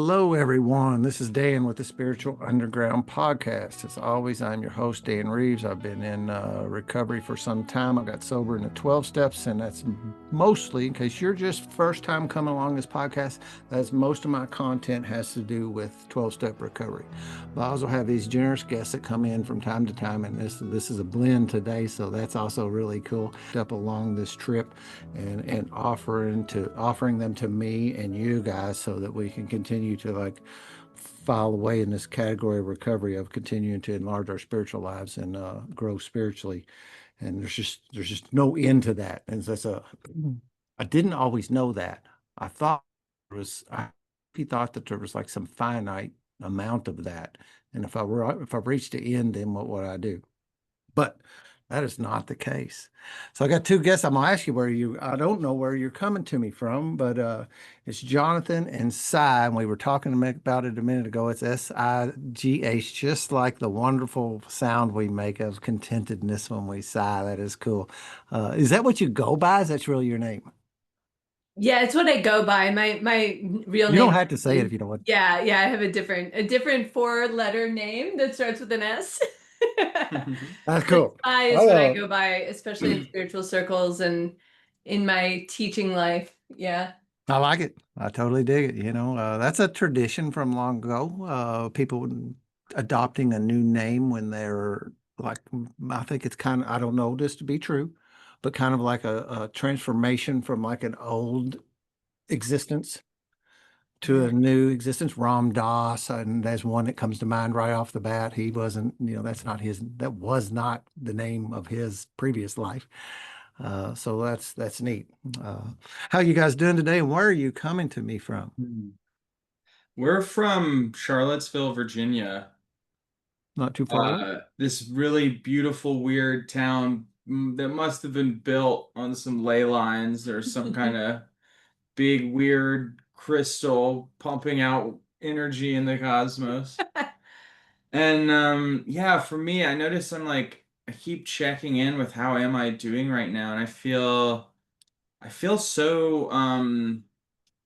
Hello, everyone. This is Dan with the Spiritual Underground Podcast. As always, I'm your host, Dan Reeves. I've been in recovery for some time. I got sober in the 12 steps, and that's mostly, in case you're just first time coming along this podcast, that's most of my content has to do with 12-step recovery. But I also have these generous guests that come in from time to time, and this is a blend today, so that's also really cool. Up along this trip and offering them to me and you guys so that we can continue to file away in this category of recovery of continuing to enlarge our spiritual lives and grow spiritually. And there's just no end to that. And I didn't always know that. I thought I thought that there was like some finite amount of that. And if I reached the end, then what would I do? But that is not the case. So I got two guests. I'm gonna ask you I don't know where you're coming to me from, but it's Jonathan and Cy, and we were talking about it a minute ago. It's SIGH, just like the wonderful sound we make of contentedness when we sigh. That is cool. Is that what you go by? Is that really your name? Yeah, it's what I go by. My real You name. don't have to say it if you don't want. Yeah, I have a different four-letter name that starts with an S. That's But cool. Sai is what I Oh, go by, especially in spiritual circles and in my teaching life. Yeah. I like it. I totally dig it. That's a tradition from long ago. People adopting a new name when they're like, I think it's kind of, I don't know this to be true, but kind of like a transformation from like an old existence to Yeah. a new existence. Ram Dass, and there's one that comes to mind right off the bat. He wasn't, that was not the name of his previous life. So that's neat. Uh, how you guys doing today, and where are you coming to me from? We're from Charlottesville, Virginia. Not too far away. This really beautiful, weird town that must have been built on some ley lines or some kind of big, weird crystal pumping out energy in the cosmos. And yeah, for me, I notice I keep checking in with how am I doing right now, and I feel so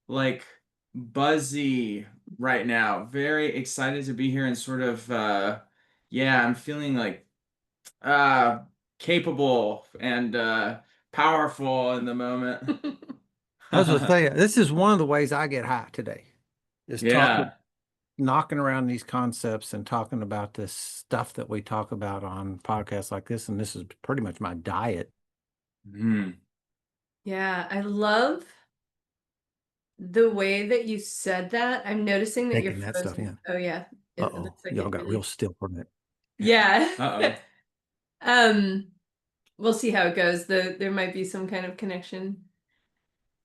like buzzy right now. Very excited to be here and sort of yeah, I'm feeling like uh capable and powerful in the moment. I was going to say, this is one of the ways I get high today, is talking, Yeah. knocking around these concepts and talking about this stuff that we talk about on podcasts like this. And this is pretty much my diet. Mm. Yeah, I love the way that you said that. I'm noticing that you're Taking that stuff frozen. in. Oh yeah. It Uh-oh, looks like y'all it got real really. still for a minute. Yeah. Uh-oh. Um, we'll see how it goes. There might be some kind of connection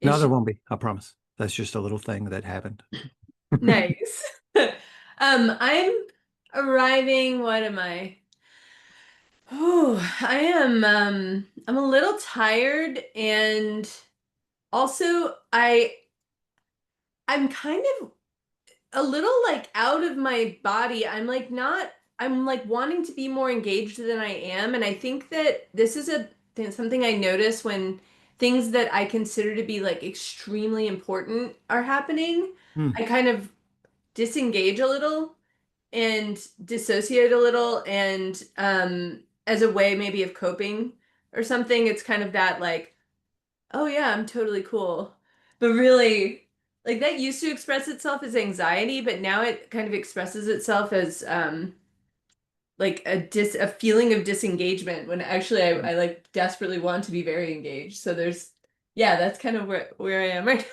No, issue. there won't be. I promise. That's just a little thing that happened. Nice. I'm arriving. What am I? Oh, I am I'm a little tired and also I'm kind of a little like out of my body. I'm like wanting to be more engaged than I am, and I think that this is something I notice when things that I consider to be like extremely important are happening. Hmm. I kind of disengage a little and dissociate a little, and as a way maybe of coping or something. It's kind of that like, oh yeah, I'm totally cool. But really, like that used to express itself as anxiety, but now it kind of expresses itself as like a feeling of disengagement when actually I like desperately want to be very engaged. So yeah, that's kind of where I am right now.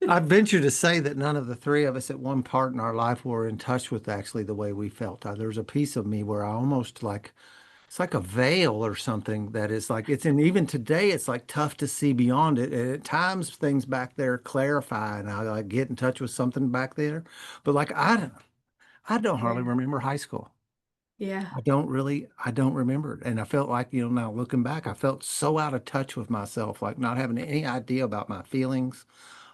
I venture to say that none of the three of us at one part in our life were in touch with actually the way we felt. There's a piece of me where I almost like it's like a veil or something that is like it's and even today it's like tough to see beyond it. And at times things back there clarify and I like get in touch with something back there. But like I don't hardly Yeah. remember high school. Yeah. I don't remember it. And I felt like, now looking back, I felt so out of touch with myself, like not having any idea about my feelings,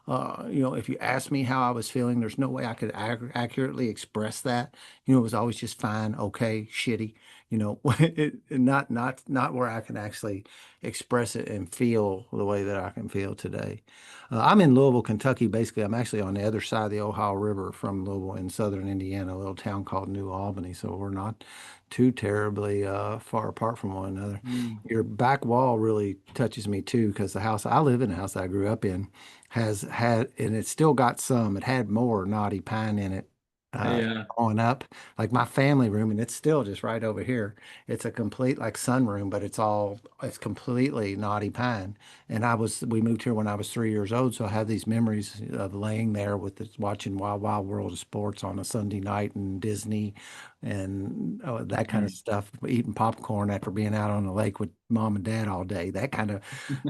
if you asked me how I was feeling, there's no way I could accurately express that. It was always just fine, okay, shitty. Not where I can actually express it and feel the way that I can feel today. I'm in Louisville, Kentucky. Basically, I'm actually on the other side of the Ohio River from Louisville in southern Indiana, a little town called New Albany. So we're not too terribly far apart from one another. Mm. Your back wall really touches me too, because the house I live in, the house I grew up in, has had, and it's still got some. It had more knotty pine in it Yeah. growing up, like my family room, and it's still just right over here. It's a complete like sunroom, but it's completely knotty pine. And we moved here when I was 3 years old, so I have these memories of laying there with watching Wild Wild World of Sports on a Sunday night and Disney and that kind of Mm. stuff, eating popcorn after being out on the lake with mom and dad all day. That kind of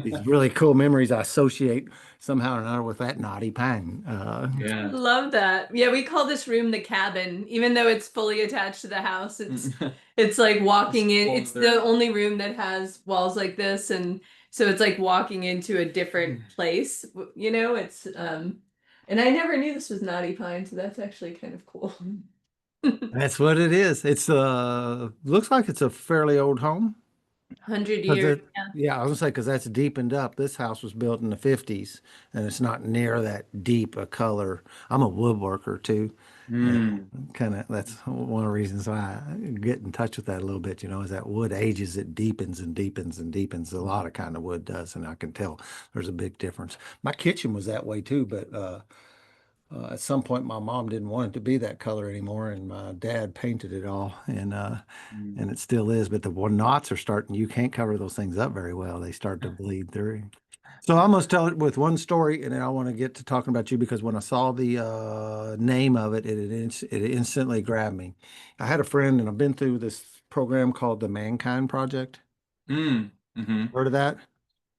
these really cool memories I associate somehow or another with that knotty pine. Yeah. Love that. Yeah, we call this room the cabin, even though it's fully attached to the house. It's like walking in. It's the only room that has walls like this, and so it's like walking into a different place. It's and I never knew this was Knotty Pine, so that's actually kind of cool. That's what it is. It's looks like it's a fairly old home. 'Cause 100 years. it, yeah, I was gonna say because that's deepened up. This house was built in the 50s, and it's not near that deep a color. I'm a woodworker too, and Mm. kind of that's one of the reasons why I get in touch with that a little bit. Is that wood ages, it deepens and deepens and deepens. A lot of kind of wood does, and I can tell there's a big difference. My kitchen was that way too, but at some point my mom didn't want it to be that color anymore, and my dad painted it all, Mm. and it still is. But the one knots are starting. You can't cover those things up very well. They start to bleed through. So I almost tell it with one story, and then I want to get to talking about you because when I saw the name of it, it instantly grabbed me. I had a friend, and I've been through this program called the Mankind Project. Mm. Hmm. Heard of that?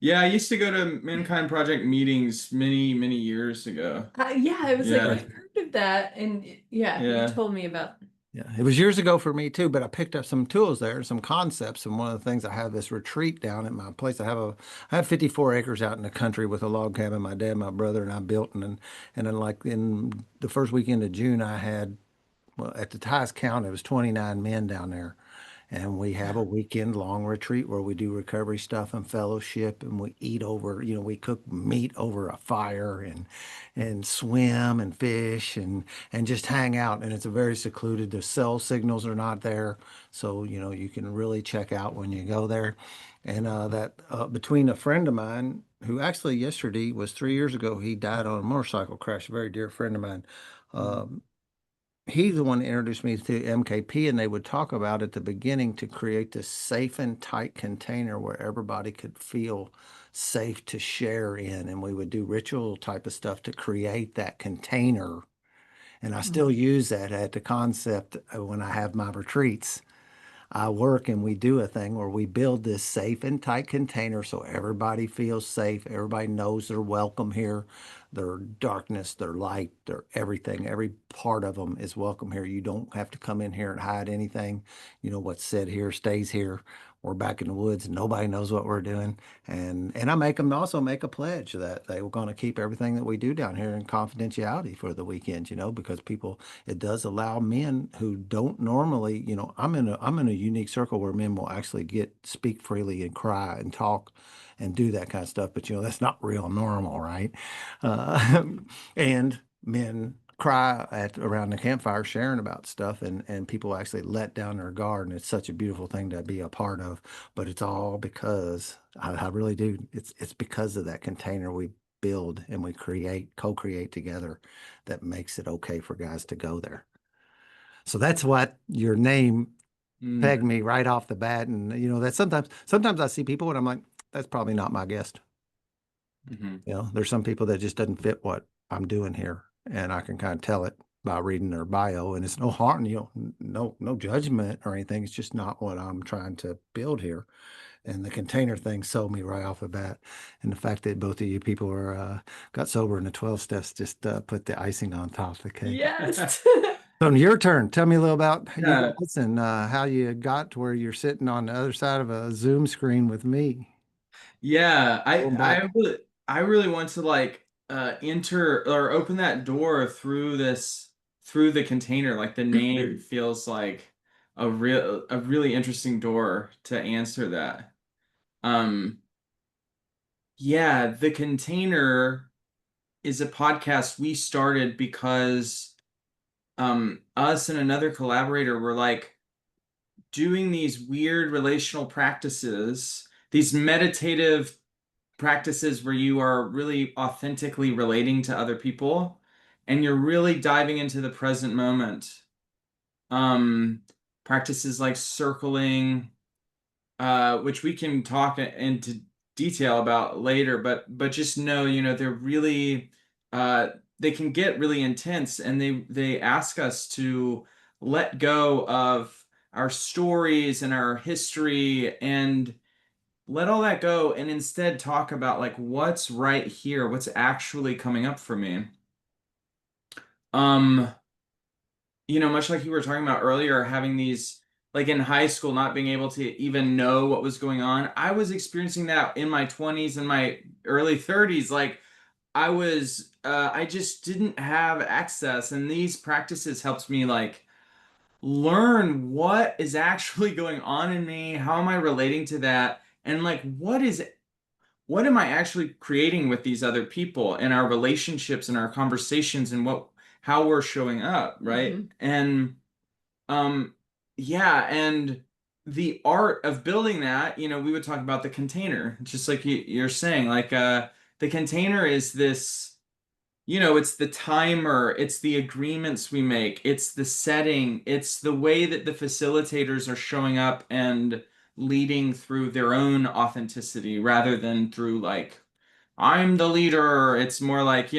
Yeah, I used to go to Mankind Project meetings many, many years ago. Yeah, I was like, Yeah. I've heard of that, and yeah, you Yeah. told me about. Yeah, it was years ago for me too, but I picked up some tools there, some concepts, and one of the things I have this retreat down at my place. I have 54 acres out in the country with a log cabin my dad, my brother, and I built, and then like in the first weekend of June, I had, well, at the highest count, it was 29 men down there. And we have a weekend long retreat where we do recovery stuff and fellowship, and we eat over, we cook meat over a fire and swim and fish and just hang out. And it's a very secluded. The cell signals are not there, so you can really check out when you go there. And that between a friend of mine who actually yesterday was 3 years ago, he died on a motorcycle crash. A very dear friend of mine. Mm. Um, he's the one that introduced me to MKP, and they would talk about at the beginning to create this safe and tight container where everybody could feel safe to share in. And we would do ritual type of stuff to create that container. And I still use that at the concept when I have my retreats. I work and we do a thing where we build this safe and tight container so everybody feels safe. Everybody knows they're welcome here. Their darkness, their light, their everything, every part of them is welcome here. You don't have to come in here and hide anything. What's said here stays here. We're back in the woods. Nobody knows what we're doing. And I make them also make a pledge that they were going to keep everything that we do down here in confidentiality for the weekends, because it does allow men who don't normally, I'm in a unique circle where men will actually speak freely and cry and talk and do that kind of stuff. But that's not real normal, right? Uh, and men cry at around the campfire sharing about stuff, and people actually let down their guard, and it's such a beautiful thing to be a part of. But it's all because I really do. It's because of that container we build and we co-create together that makes it okay for guys to go there. So that's what your name Mm. pegged me right off the bat. And that sometimes I see people and I'm like, that's probably not my guest. Hmm. There's some people that just doesn't fit what I'm doing here. And I can kind of tell it by reading their bio. And it's no harm, no judgment or anything. It's just not what I'm trying to build here. And the container thing sold me right off the bat. And the fact that both of you people are got sober in the 12 steps just put the icing on top of the cake. Yes. So your turn. Tell me a little about you Yeah. guys and how you got to where you're sitting on the other side of a Zoom screen with me. Yeah. Going back. I really want to like enter or open that door through the container. Like the name feels like a really interesting door to answer that. Um, yeah, the container is a podcast we started because us and another collaborator were like doing these weird relational practices, these meditative practices where you are really authentically relating to other people and you're really diving into the present moment. Um, Practices like circling, which we can talk into detail about later, but just know, they're really they can get really intense, and they ask us to let go of our stories and our history and let all that go and instead talk about like what's right here, what's actually coming up for me. Um, much like you were talking about earlier, having these like in high school, not being able to even know what was going on. I was experiencing that in my 20s and my early 30s. Like I just didn't have access, and these practices helped me like learn what is actually going on in me, how am I relating to that, and like what am I actually creating with these other people and our relationships and our conversations and how we're showing up, right? Mm-hmm. And um yeah, and the art of building that, we would talk about the container, just like you're saying, like the container is this, it's the timer, it's the agreements we make, it's the setting, it's the way that the facilitators are showing up and leading through their own authenticity rather than through like, I'm the leader. It's more like,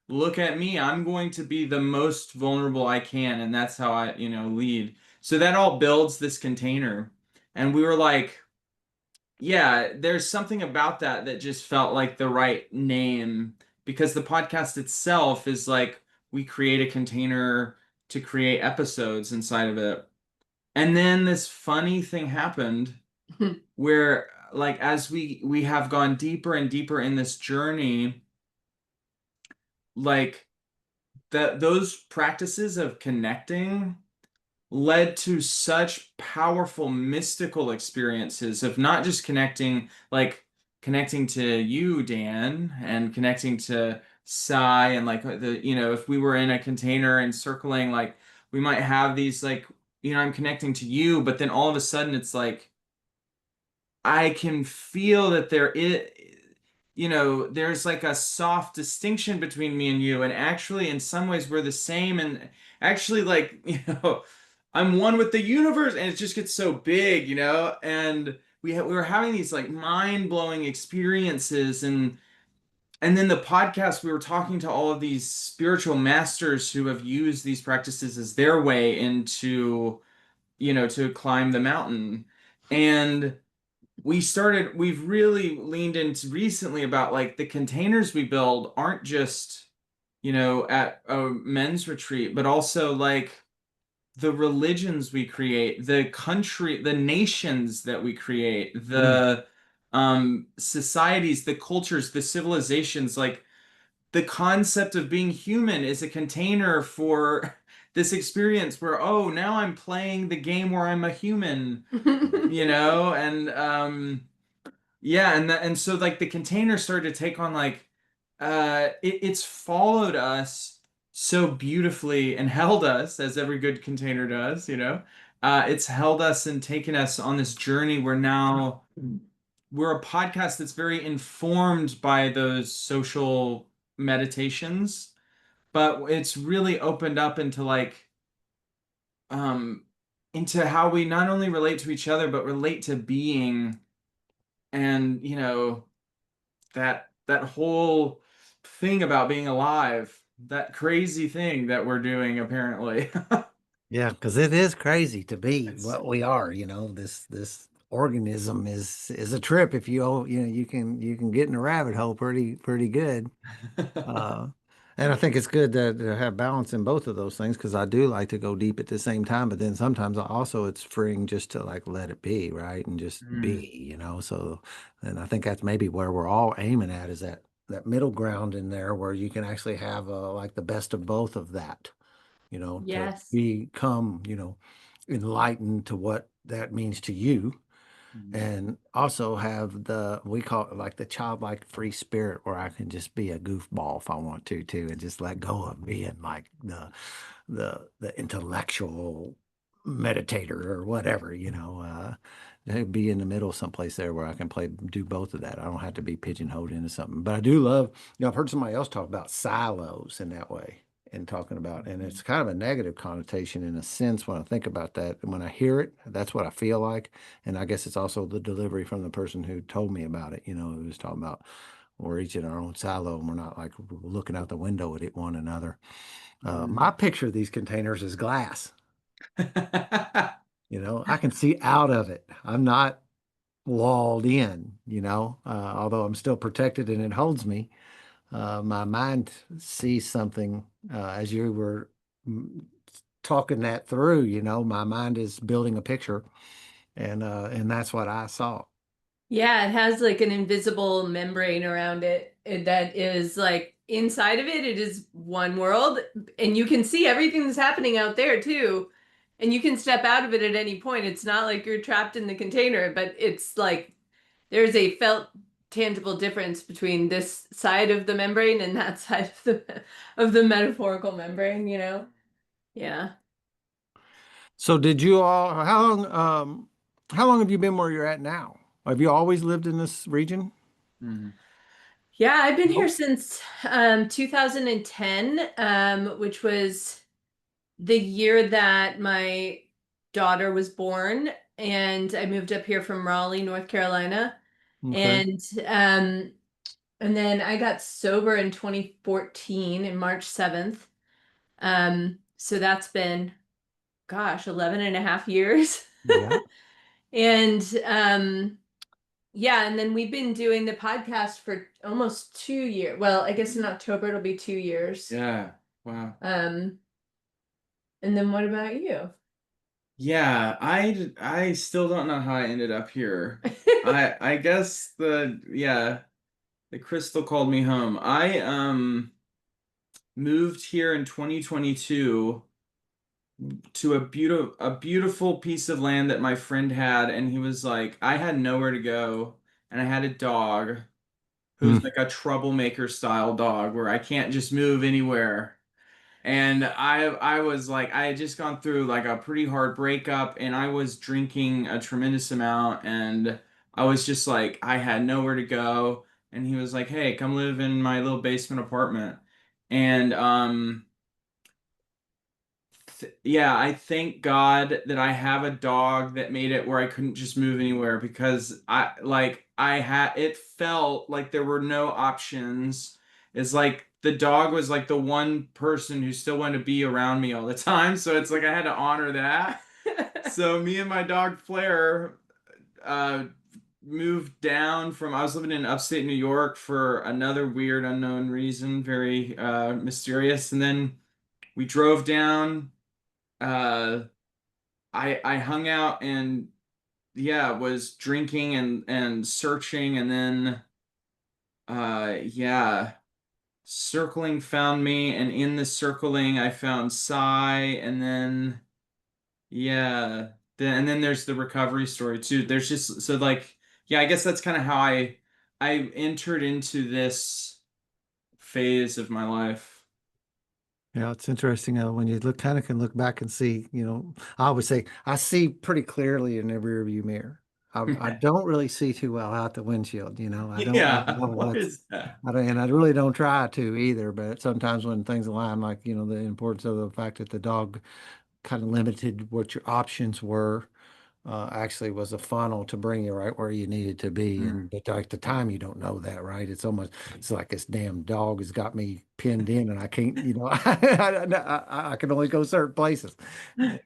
look at me, I'm going to be the most vulnerable I can, and that's how I, lead. So that all builds this container. And we were like, yeah, there's something about that that just felt like the right name because the podcast itself is like we create a container to create episodes inside of it. And then this funny thing happened where like as we have gone deeper and deeper in this journey, like that those practices of connecting led to such powerful mystical experiences of not just connecting, like connecting to you, Dan, and connecting to Sai, and like if we were in a container and circling, like we might have these like, I'm connecting to you, but then all of a sudden it's like I can feel that there is, there's like a soft distinction between me and you. And actually, in some ways, we're the same. And actually, like, I'm one with the universe. And it just gets so big, and we were having these like mind-blowing experiences. And then the podcast, we were talking to all of these spiritual masters who have used these practices as their way into, to climb the mountain. And we've really leaned into recently about like the containers we build aren't just, at a men's retreat, but also like the religions we create, the nations that we create, the societies, the cultures, the civilizations, like the concept of being human is a container for this experience where, oh, now I'm playing the game where I'm a human, and yeah, and so like the container started to take on like it's followed us so beautifully and held us as every good container does, it's held us and taken us on this journey where now we're a podcast that's very informed by those social meditations, but it's really opened up into like um into how we not only relate to each other but relate to being, and that whole thing about being alive, that crazy thing that we're doing apparently. Yeah, because it is crazy to be It's what we are. This organism is a trip. If you can get in a rabbit hole pretty good. Uh, and I think it's good to have balance in both of those things because I do like to go deep at the same time, but then sometimes it's freeing just to like let it be, right? And just Mm. be. So, and I think that's maybe where we're all aiming at is that that middle ground in there where you can actually have like the best of both of that, to Yes. become, enlightened to what that means to you, Mm. and also have we call it like the childlike free spirit where I can just be a goofball if I want to too, and just let go of being like the intellectual meditator or whatever, be in the middle someplace there where I can do both of that. I don't have to be pigeonholed into something. But I do love, I've heard somebody else talk about silos in that way, and talking about, and it's kind of a negative connotation in a sense when I think about that. And when I hear it, that's what I feel like. And I guess it's also the delivery from the person who told me about it, who was talking about we're each in our own silo and we're not like looking out the window at one another. My picture of these containers is glass. I can see out of it. I'm not walled in, although I'm still protected and it holds me. My mind sees something as you were mm, talking that through, my mind is building a picture, and that's what I saw. Yeah, it has like an invisible membrane around it that is like inside of it, it is one world, and you can see everything that's happening out there too. And you can step out of it at any point. It's not like you're trapped in the container, but it's like there's a felt tangible difference between this side of the membrane and that side of the metaphorical membrane, you know? Yeah. So did you all, how long have you been where you're at now? Have you always lived in this region? Mm. Yeah, I've been here Nope. since 2010, which was the year that my daughter was born, and I moved up here from Raleigh, North Carolina. Okay. And um and then I got sober in 2014 in March 7th. So that's been, gosh, 11 and a half years. Yeah. And yeah, and then we've been doing the podcast for almost 2 years. Well, I guess in October it'll be 2 years. Yeah. Wow. Um, and then what about you? Yeah, I still don't know how I ended up here. I guess the crystal called me home. I moved here in 2022 to a beautiful piece of land that my friend had, and he was like, I had nowhere to go, and I had a dog who's Hmm. like a troublemaker style dog where I can't just move anywhere. And I was like, I had just gone through like a pretty hard breakup, and I was drinking a tremendous amount, and I was just like, I had nowhere to go. And he was like, hey, come live in my little basement apartment. And yeah, I thank God that I have a dog that made it where I couldn't just move anywhere, because I had, it felt like there were no options. It's like the dog was like the one person who still wanted to be around me all the time. So it's like I had to honor that. So me and my dog Flair uh moved down from, I was living in upstate New York for another weird unknown reason, very mysterious. And then we drove down, uh I hung out and yeah, was drinking and searching, and then yeah, circling found me, and in the circling I found Psy, and then yeah, and then there's the recovery story too. There's just, so like, yeah, I guess that's kind of how I entered into this phase of my life. Yeah, it's interesting when you kind of can look back and see, I always say I see pretty clearly in the rearview mirror. I don't really see too well out the windshield, I don't really Yeah, know what what's, is that? and I really don't try to either, but sometimes when things align, like, the importance of the fact that the dog kind of limited what your options were, actually was a funnel to bring you right where you needed to be. Mm. And but like the time, you don't know that, right? It's like this damn dog has got me pinned in, and I can't, I can only go certain places.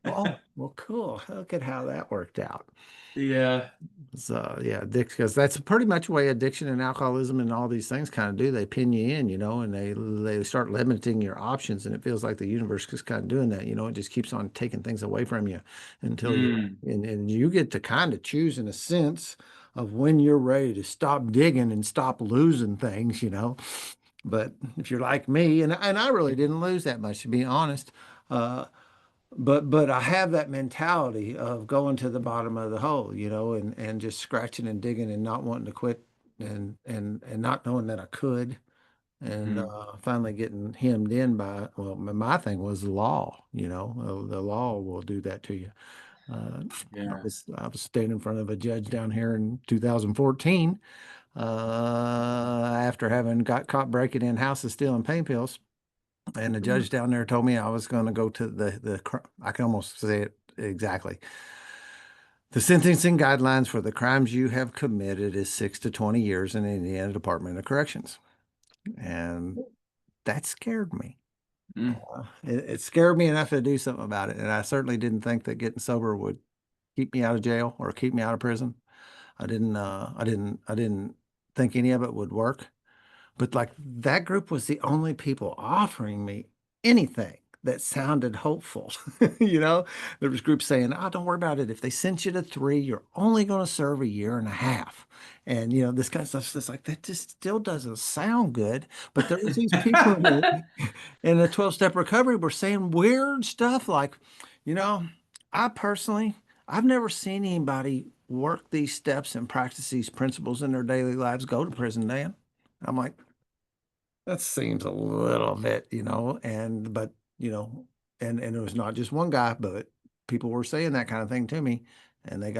Oh, well, cool. Look at how that worked out. Yeah. So yeah, because that's pretty much the way addiction and alcoholism and all these things kind of do. They pin you in, and they start limiting your options, and it feels like the universe is kind of doing that. It just keeps on taking things away from you until Mm. and you get to kind of choose in a sense of when you're ready to stop digging and stop losing things, But if you're like me, and I really didn't lose that much, to be honest. Uh, but I have that mentality of going to the bottom of the hole, and just scratching and digging and not wanting to quit and not knowing that I could. And Mhm. finally getting hemmed in by, well, my thing was the law, the law will do that to you. Uh, I Yeah. was I was standing in front of a judge down here in 2014 after having got caught breaking in houses stealing pain pills, and the judge down there told me I was going to go to I can almost say it exactly. The sentencing guidelines for the crimes you have committed is 6 to 20 years in the Indiana Department of Corrections, and that scared me. Mm. It scared me enough to do something about it, and I certainly didn't think that getting sober would keep me out of jail or keep me out of prison. I didn't think any of it would work. But like that group was the only people offering me anything that sounded hopeful. There was groups saying, "Oh, don't worry about it. If they sent you to 3, you're only going to serve a year and a half." And this kind of stuff. It's like that just still doesn't sound good. But there was these people in the 12-step recovery were saying weird stuff like, you know, I personally, I've never seen anybody work these steps and practice these principles in their daily lives go to prison, Dan. I'm like, that seems a little bit, but you know, and it was not just one guy, but people were saying that kind of thing to me, and they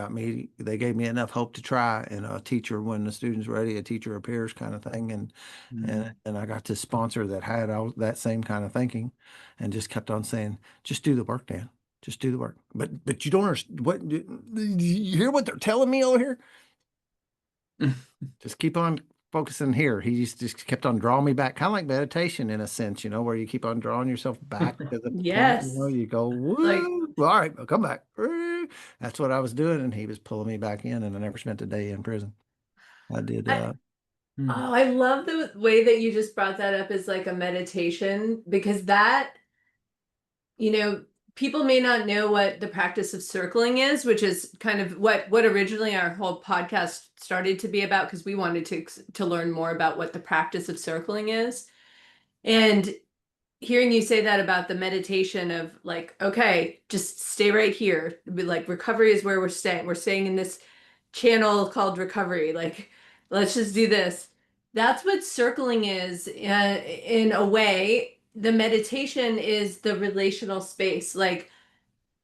gave me enough hope to try. And a teacher, when the student's ready, a teacher appears, kind of thing, and Mm. I got this sponsor that had all that same kind of thinking, and just kept on saying, just do the work, Dan. Just do the work. But you don't understand you hear what they're telling me over here? Just keep on focusing here. He just kept on drawing me back, kind of like meditation in a sense, where you keep on drawing yourself back to the point, Yes. you go, Like, woo, all right, I'll come back. That's what I was doing. And he was pulling me back in, and I never spent a day in prison. I did. I, Mm. oh, I love the way that you just brought that up as like a meditation because that, you know, people may not know what the practice of circling is, which is kind of what originally our whole podcast started to be about because we wanted to learn more about what the practice of circling is. And hearing you say that about the meditation of like, okay, just stay right here. Be like recovery is where we're staying. We're staying in this channel called recovery. Like, let's just do this. That's what circling is in a way. The meditation is the relational space. Like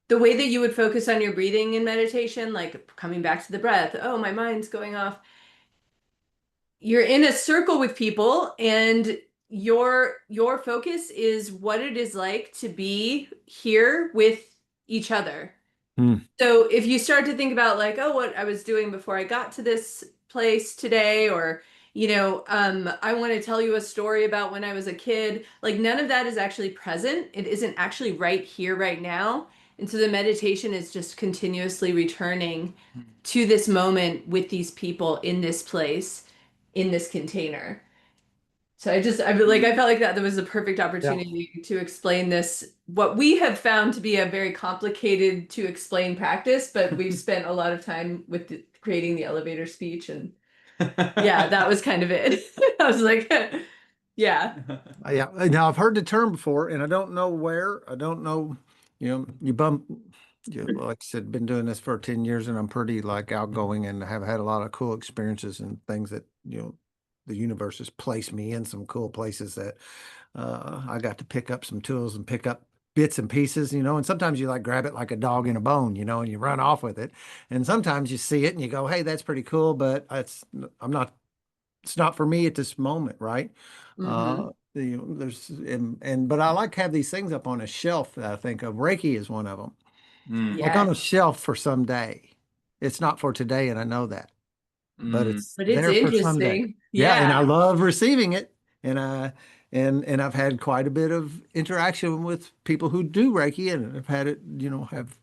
the way that you would focus on your breathing in meditation, like coming back to the breath. Oh, my mind's going off. You're in a circle with people and your focus is what it is like to be here with each other. Hmm. So if you start to think about like, oh, what I was doing before I got to this place today, or I want to tell you a story about when I was a kid, like none of that is actually present. It isn't actually right here, right now. And so the meditation is just continuously returning to this moment with these people in this place, in this container. So I felt like that was the perfect Yeah. opportunity to explain this, what we have found to be a very complicated to explain practice, but we've spent a lot of time with creating the elevator speech, and yeah, that was kind of it. I was like, yeah. Yeah. Now I've heard the term before, and I don't know where. I don't know. You bump. Like I said, been doing this for 10 years, and I'm pretty like outgoing, and have had a lot of cool experiences and things that the universe has placed me in some cool places that I got to pick up some tools and pick up bits and pieces, and sometimes you like grab it like a dog in a bone, and you run off with it. And sometimes you see it and you go, hey, that's pretty cool, but I'm not, it's not for me at this moment, right? Hmm. But I like to have these things up on a shelf that I think of. Reiki is one of them. Mm. Like on a Yes. shelf for someday. It's not for today, and I know that, but Mm. it's But it's there for someday. interesting. Yeah, and I Yeah. love receiving it, and and I've had quite a bit of interaction with people who do Reiki, and have had it, have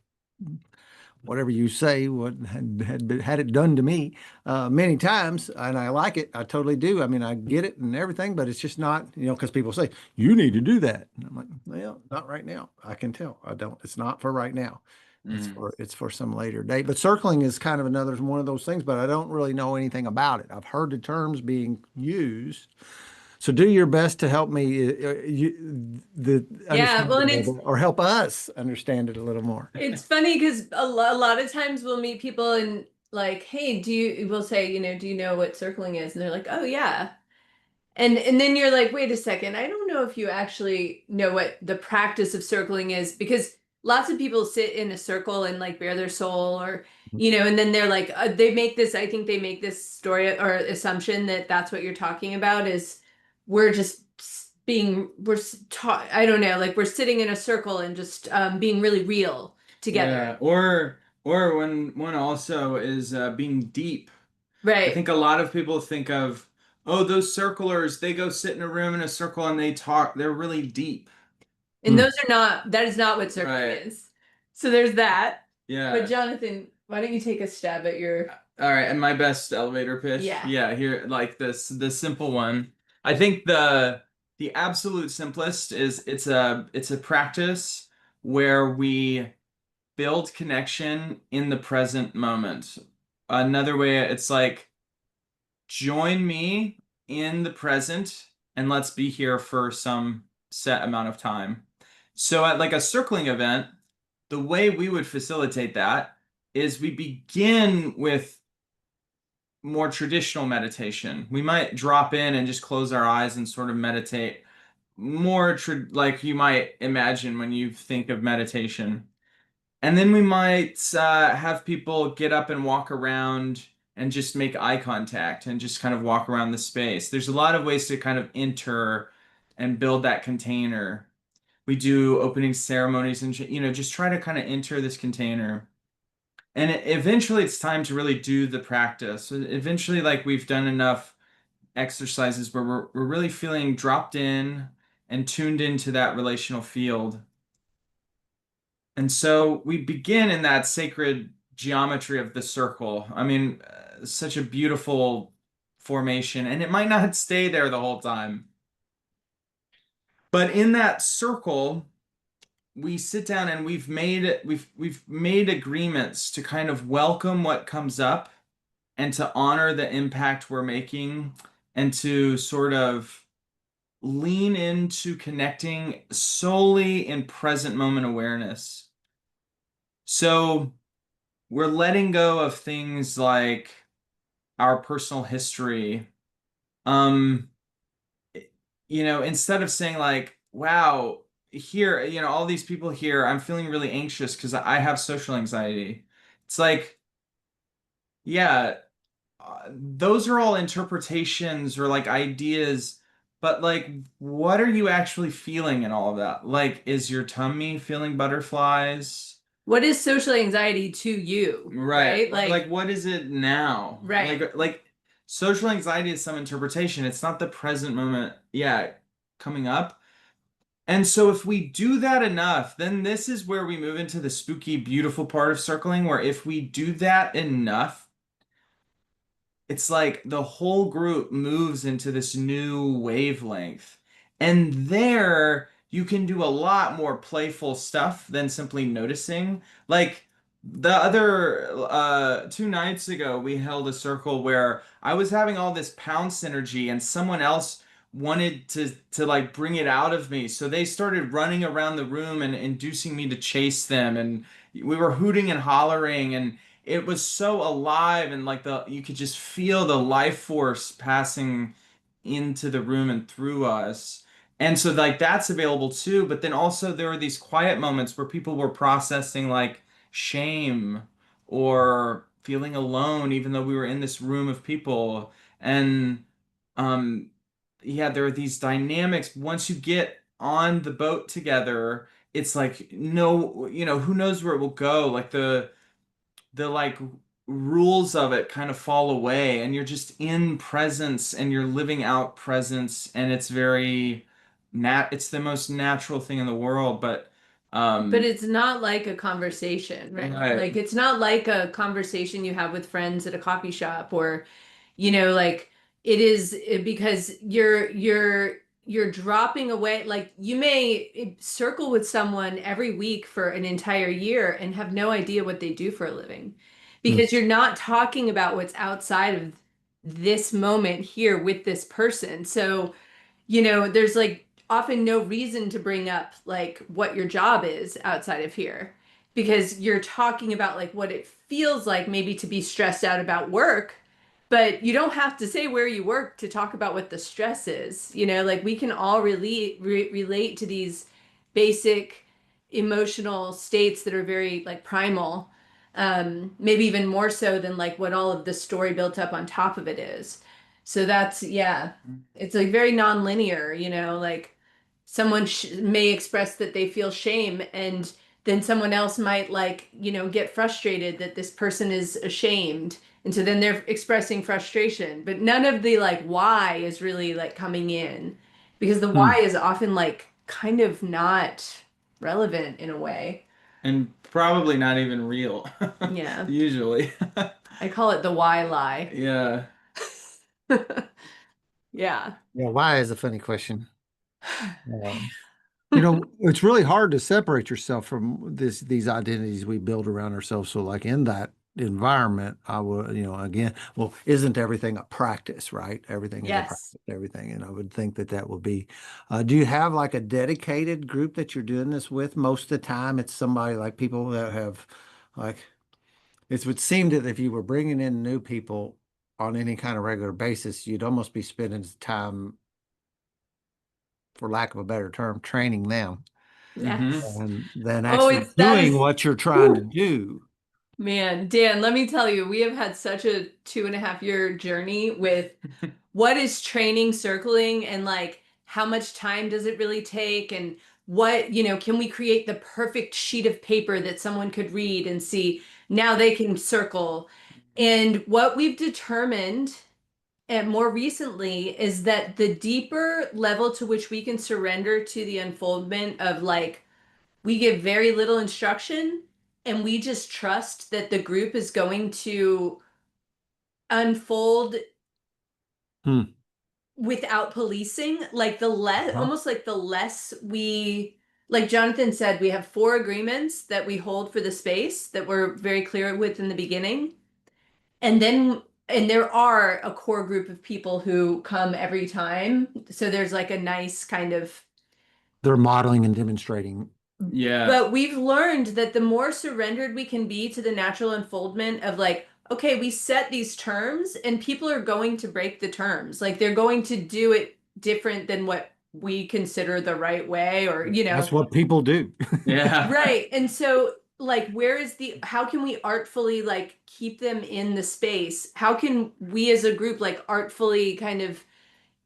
whatever you say, what had it done to me many times, and I like it. I totally do. I mean, I get it and everything, but it's just not, because people say you need to do that, and I'm like, well, not right now. I can tell. I don't. It's not for right now. Mm. It's for some later date. But circling is kind of another one of those things, but I don't really know anything about it. I've heard the terms being used. So do your best to help me Yeah, understand well, it a and little bit, or help us understand it a little more. it's funny because a lot of times we'll meet people and like, hey, we'll say, do you know what circling is? And they're like, oh yeah. And then you're like, wait a second, I don't know if you actually know what the practice of circling is, because lots of people sit in a circle and like bare their soul, or and then they're like, I think they make this story or assumption that that's what you're talking about is we're just taught, I don't know, like we're sitting in a circle and just being really real together. Yeah, or when one also is being deep. I Right. think a lot of people think of, oh, those circlers, they go sit in a room in a circle and they talk. They're really deep. And that is not what circling Right. is. So there's that. But Yeah. Jonathan, why don't you take a stab at your, All right, and my best elevator pitch. yeah. Yeah, here like this the simple one. I think the absolute simplest is it's a practice where we build connection in the present moment. Another way, it's like join me in the present and let's be here for some set amount of time. So at like a circling event, the way we would facilitate that is we begin with more traditional meditation. We might drop in and just close our eyes and sort of meditate more like you might imagine when you think of meditation. And then we might have people get up and walk around and just make eye contact and just kind of walk around the space. There's a lot of ways to kind of enter and build that container. We do opening ceremonies and just try to kind of enter this container. And eventually it's time to really do the practice. So eventually, like we've done enough exercises where we're really feeling dropped in and tuned into that relational field. And so we begin in that sacred geometry of the circle. I mean, such a beautiful formation, and it might not stay there the whole time. But in that circle, we sit down and we've made agreements to kind of welcome what comes up and to honor the impact we're making and to sort of lean into connecting solely in present moment awareness. So we're letting go of things like our personal history. Um, instead of saying like, wow, here, all these people here, I'm feeling really anxious because I have social anxiety. It's like, yeah, those are all interpretations or like ideas, but like, what are you actually feeling in all of that? Like, is your tummy feeling butterflies? What is social anxiety to you? Right. Right? Like what is it now? Right. Like social anxiety is some interpretation. It's not the present moment, yeah, coming up. And so if we do that enough, then this is where we move into the spooky, beautiful part of circling, where if we do that enough, it's like the whole group moves into this new wavelength. And there you can do a lot more playful stuff than simply noticing. Like the other 2 nights ago, we held a circle where I was having all this pounce energy and someone else wanted to like bring it out of me. So they started running around the room and inducing me to chase them, and we were hooting and hollering, and it was so alive, and like the you could just feel the life force passing into the room and through us. And so like that's available too, but then also there were these quiet moments where people were processing like shame or feeling alone even though we were in this room of people. And um yeah, there are these dynamics once you get on the boat together. It's like no, who knows where it will go. Like the like rules of it kind of fall away and you're just in presence and you're living out presence, and it's very it's the most natural thing in the world. But But it's not like a conversation, right? right. Like it's not like a conversation you have with friends at a coffee shop, or like because you're you're dropping away. Like you may circle with someone every week for an entire year and have no idea what they do for a living Hmm. because you're not talking about what's outside of this moment here with this person. So, there's like often no reason to bring up like what your job is outside of here because you're talking about like what it feels like maybe to be stressed out about work, but you don't have to say where you work to talk about what the stress is. Like we can all relate to these basic emotional states that are very like primal, maybe even more so than like what all of the story built up on top of it is. So that's, yeah, it's like very non-linear, like someone may express that they feel shame, and then someone else might like, get frustrated that this person is ashamed. And so then they're expressing frustration, but none of the like why is really like coming in because the why Hmm. is often like kind of not relevant in a way. And probably not even real, Yeah. usually. I call it the why lie. Yeah. Yeah. Yeah, why is a funny question. It's really hard to separate yourself from these identities we build around ourselves. So, like in that environment, I would, again, well, isn't everything a practice, right? Everything is a Yes. practice, everything, and I would think that that would be. Do you have like a dedicated group that you're doing this with most of the time? It's somebody like people that have, like, it would seem that if you were bringing in new people on any kind of regular basis, you'd almost be spending time, for lack of a better term, training them Hmm. Yes. and then Oh, actually it's that doing is, what you're trying to whew. do. Man, Dan, let me tell you, we have had such a 2.5 year journey with what is training circling and like how much time does it really take and what, can we create the perfect sheet of paper that someone could read and see now they can circle. And what we've determined and more recently is that the deeper level to which we can surrender to the unfoldment of like we give very little instruction and we just trust that the group is going to unfold Hmm. without policing, like the less, Huh? almost like the less we, like Jonathan said, we have 4 agreements that we hold for the space that we're very clear with in the beginning. And there are a core group of people who come every time. So there's like a nice kind of, They're modeling and demonstrating. Yeah. but we've learned that the more surrendered we can be to the natural unfoldment of like, okay, we set these terms and people are going to break the terms. Like they're going to do it different than what we consider the right way or, That's what people do. Yeah. right. And so like how can we artfully like keep them in the space? How can we as a group like artfully kind of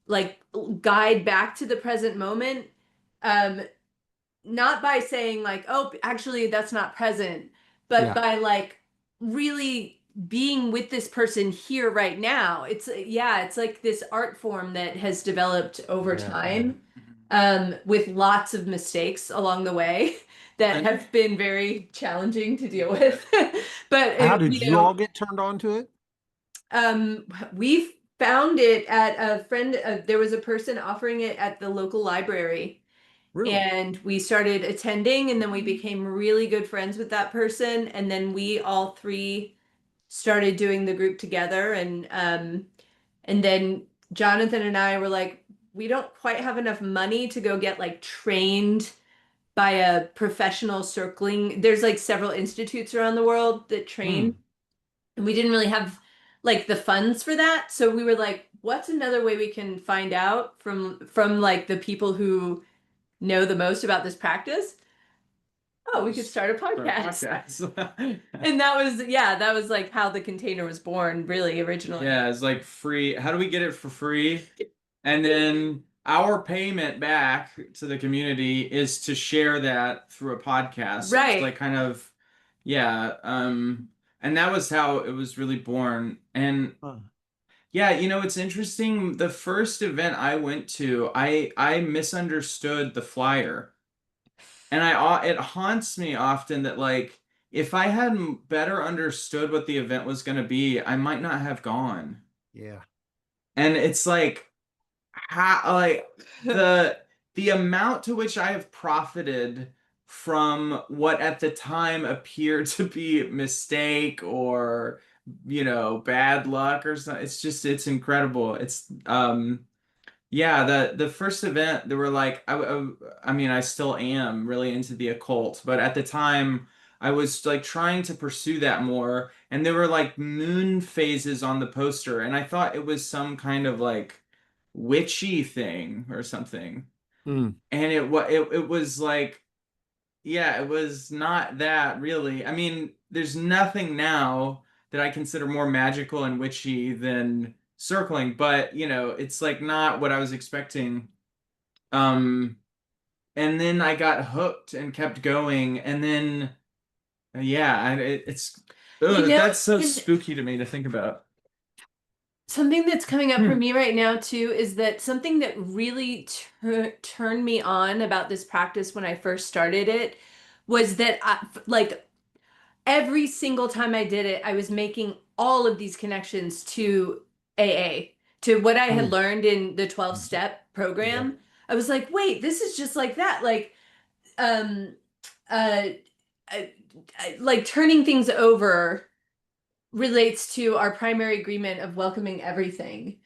like guide back to the present moment? Um, Not by saying like, oh, actually that's not present, but Yeah. by like really being with this person here right now. It's yeah, it's like this art form that has developed over Yeah. Yeah. time, with lots of mistakes along the way that And have been very challenging to deal with. But How did you all get turned on to it? um, we found it at a friend. There was a person offering it at the local library Really? and we started attending and then we became really good friends with that person and then we all three started doing the group together and then Jonathan and I were like we don't quite have enough money to go get like trained by a professional circling. There's like several institutes around the world that train Hmm. and we didn't really have like the funds for that, so we were like what's another way we can find out from like the people who know the most about this practice? Oh, we could start a for a podcast. podcast. And that was, yeah, that was like how the container was born, really, originally. Yeah, it's like free. How do we get it for free? And then our payment back to the community is to share that through a podcast. So it's like Right. kind of, yeah. And that was how it was really born. And Huh. yeah, it's interesting. The first event I went to, I misunderstood the flyer. And it haunts me often that like if I hadn't better understood what the event was going to be, I might not have gone. Yeah. And it's like how, like, the amount to which I have profited from what at the time appeared to be a mistake or, bad luck or something. It's incredible. Yeah, the first event, they were like, I mean, I still am really into the occult, but at the time, I was like trying to pursue that more, and there were like moon phases on the poster, and I thought it was some kind of like witchy thing or something, Mm. and it was like, yeah, it was not that really. I mean, there's nothing now that I consider more magical and witchy than circling, but it's like not what I was expecting. Um, and then I got hooked and kept going, and then yeah, it's that's so And spooky to me to think about. something that's coming up for Hmm. me right now too is that something that really turned me on about this practice when I first started it was that like every single time I did it, I was making all of these connections to AA, to what I had Mm. learned in the 12-step Yeah. program. I was like, wait, this is just like that. Um, uh, like turning things over relates to our primary agreement of welcoming everything.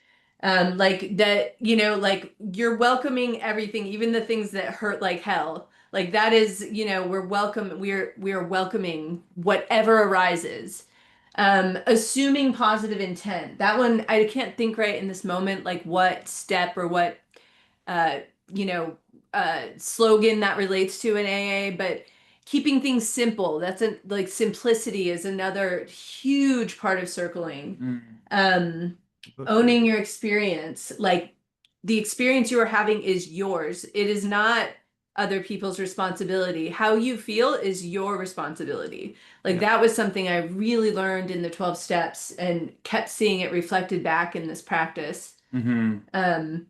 Like that, like you're welcoming everything, even the things that hurt like hell. Like that is, we're welcoming whatever arises. Assuming positive intent. That one I can't think right in this moment, like what step or what uh, you know, slogan that relates to an AA, but keeping things simple. Like simplicity is another huge part of circling. Mm. Um, Owning your experience, like the experience you are having is yours. It is not other people's responsibility. How you feel is your responsibility. Like Yeah. that was something I really learned in the 12 steps and kept seeing it reflected back in this practice. Hmm. Um,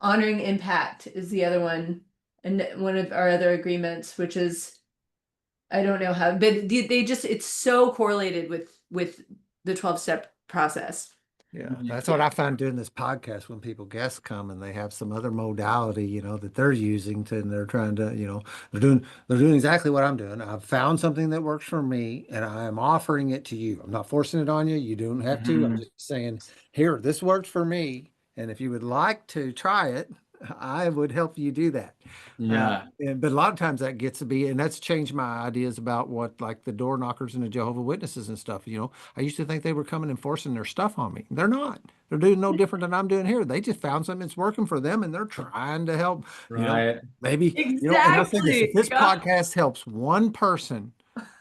Honoring impact is the other one, and one of our other agreements, which is I don't know how, but they just it's so correlated with the 12-step process. Yeah, Yeah. that's what I find doing this podcast when people guests come and they have some other modality, that they're using to, and they're trying to, they're doing exactly what I'm doing. I've found something that works for me and I am offering it to you. I'm not forcing it on you. You don't have to. I'm Hmm. just saying, here, this works for me. And if you would like to try it, I would help you do that. Yeah. But a lot of times that gets to be, and that's changed my ideas about what like the door knockers and the Jehovah Witnesses and stuff. I used to think they were coming and forcing their stuff on me. They're not. They're doing no different than I'm doing here. They just found something that's working for them and they're trying to help, Right. maybe, and I'll say this, if Exactly. this Yeah. podcast helps one person,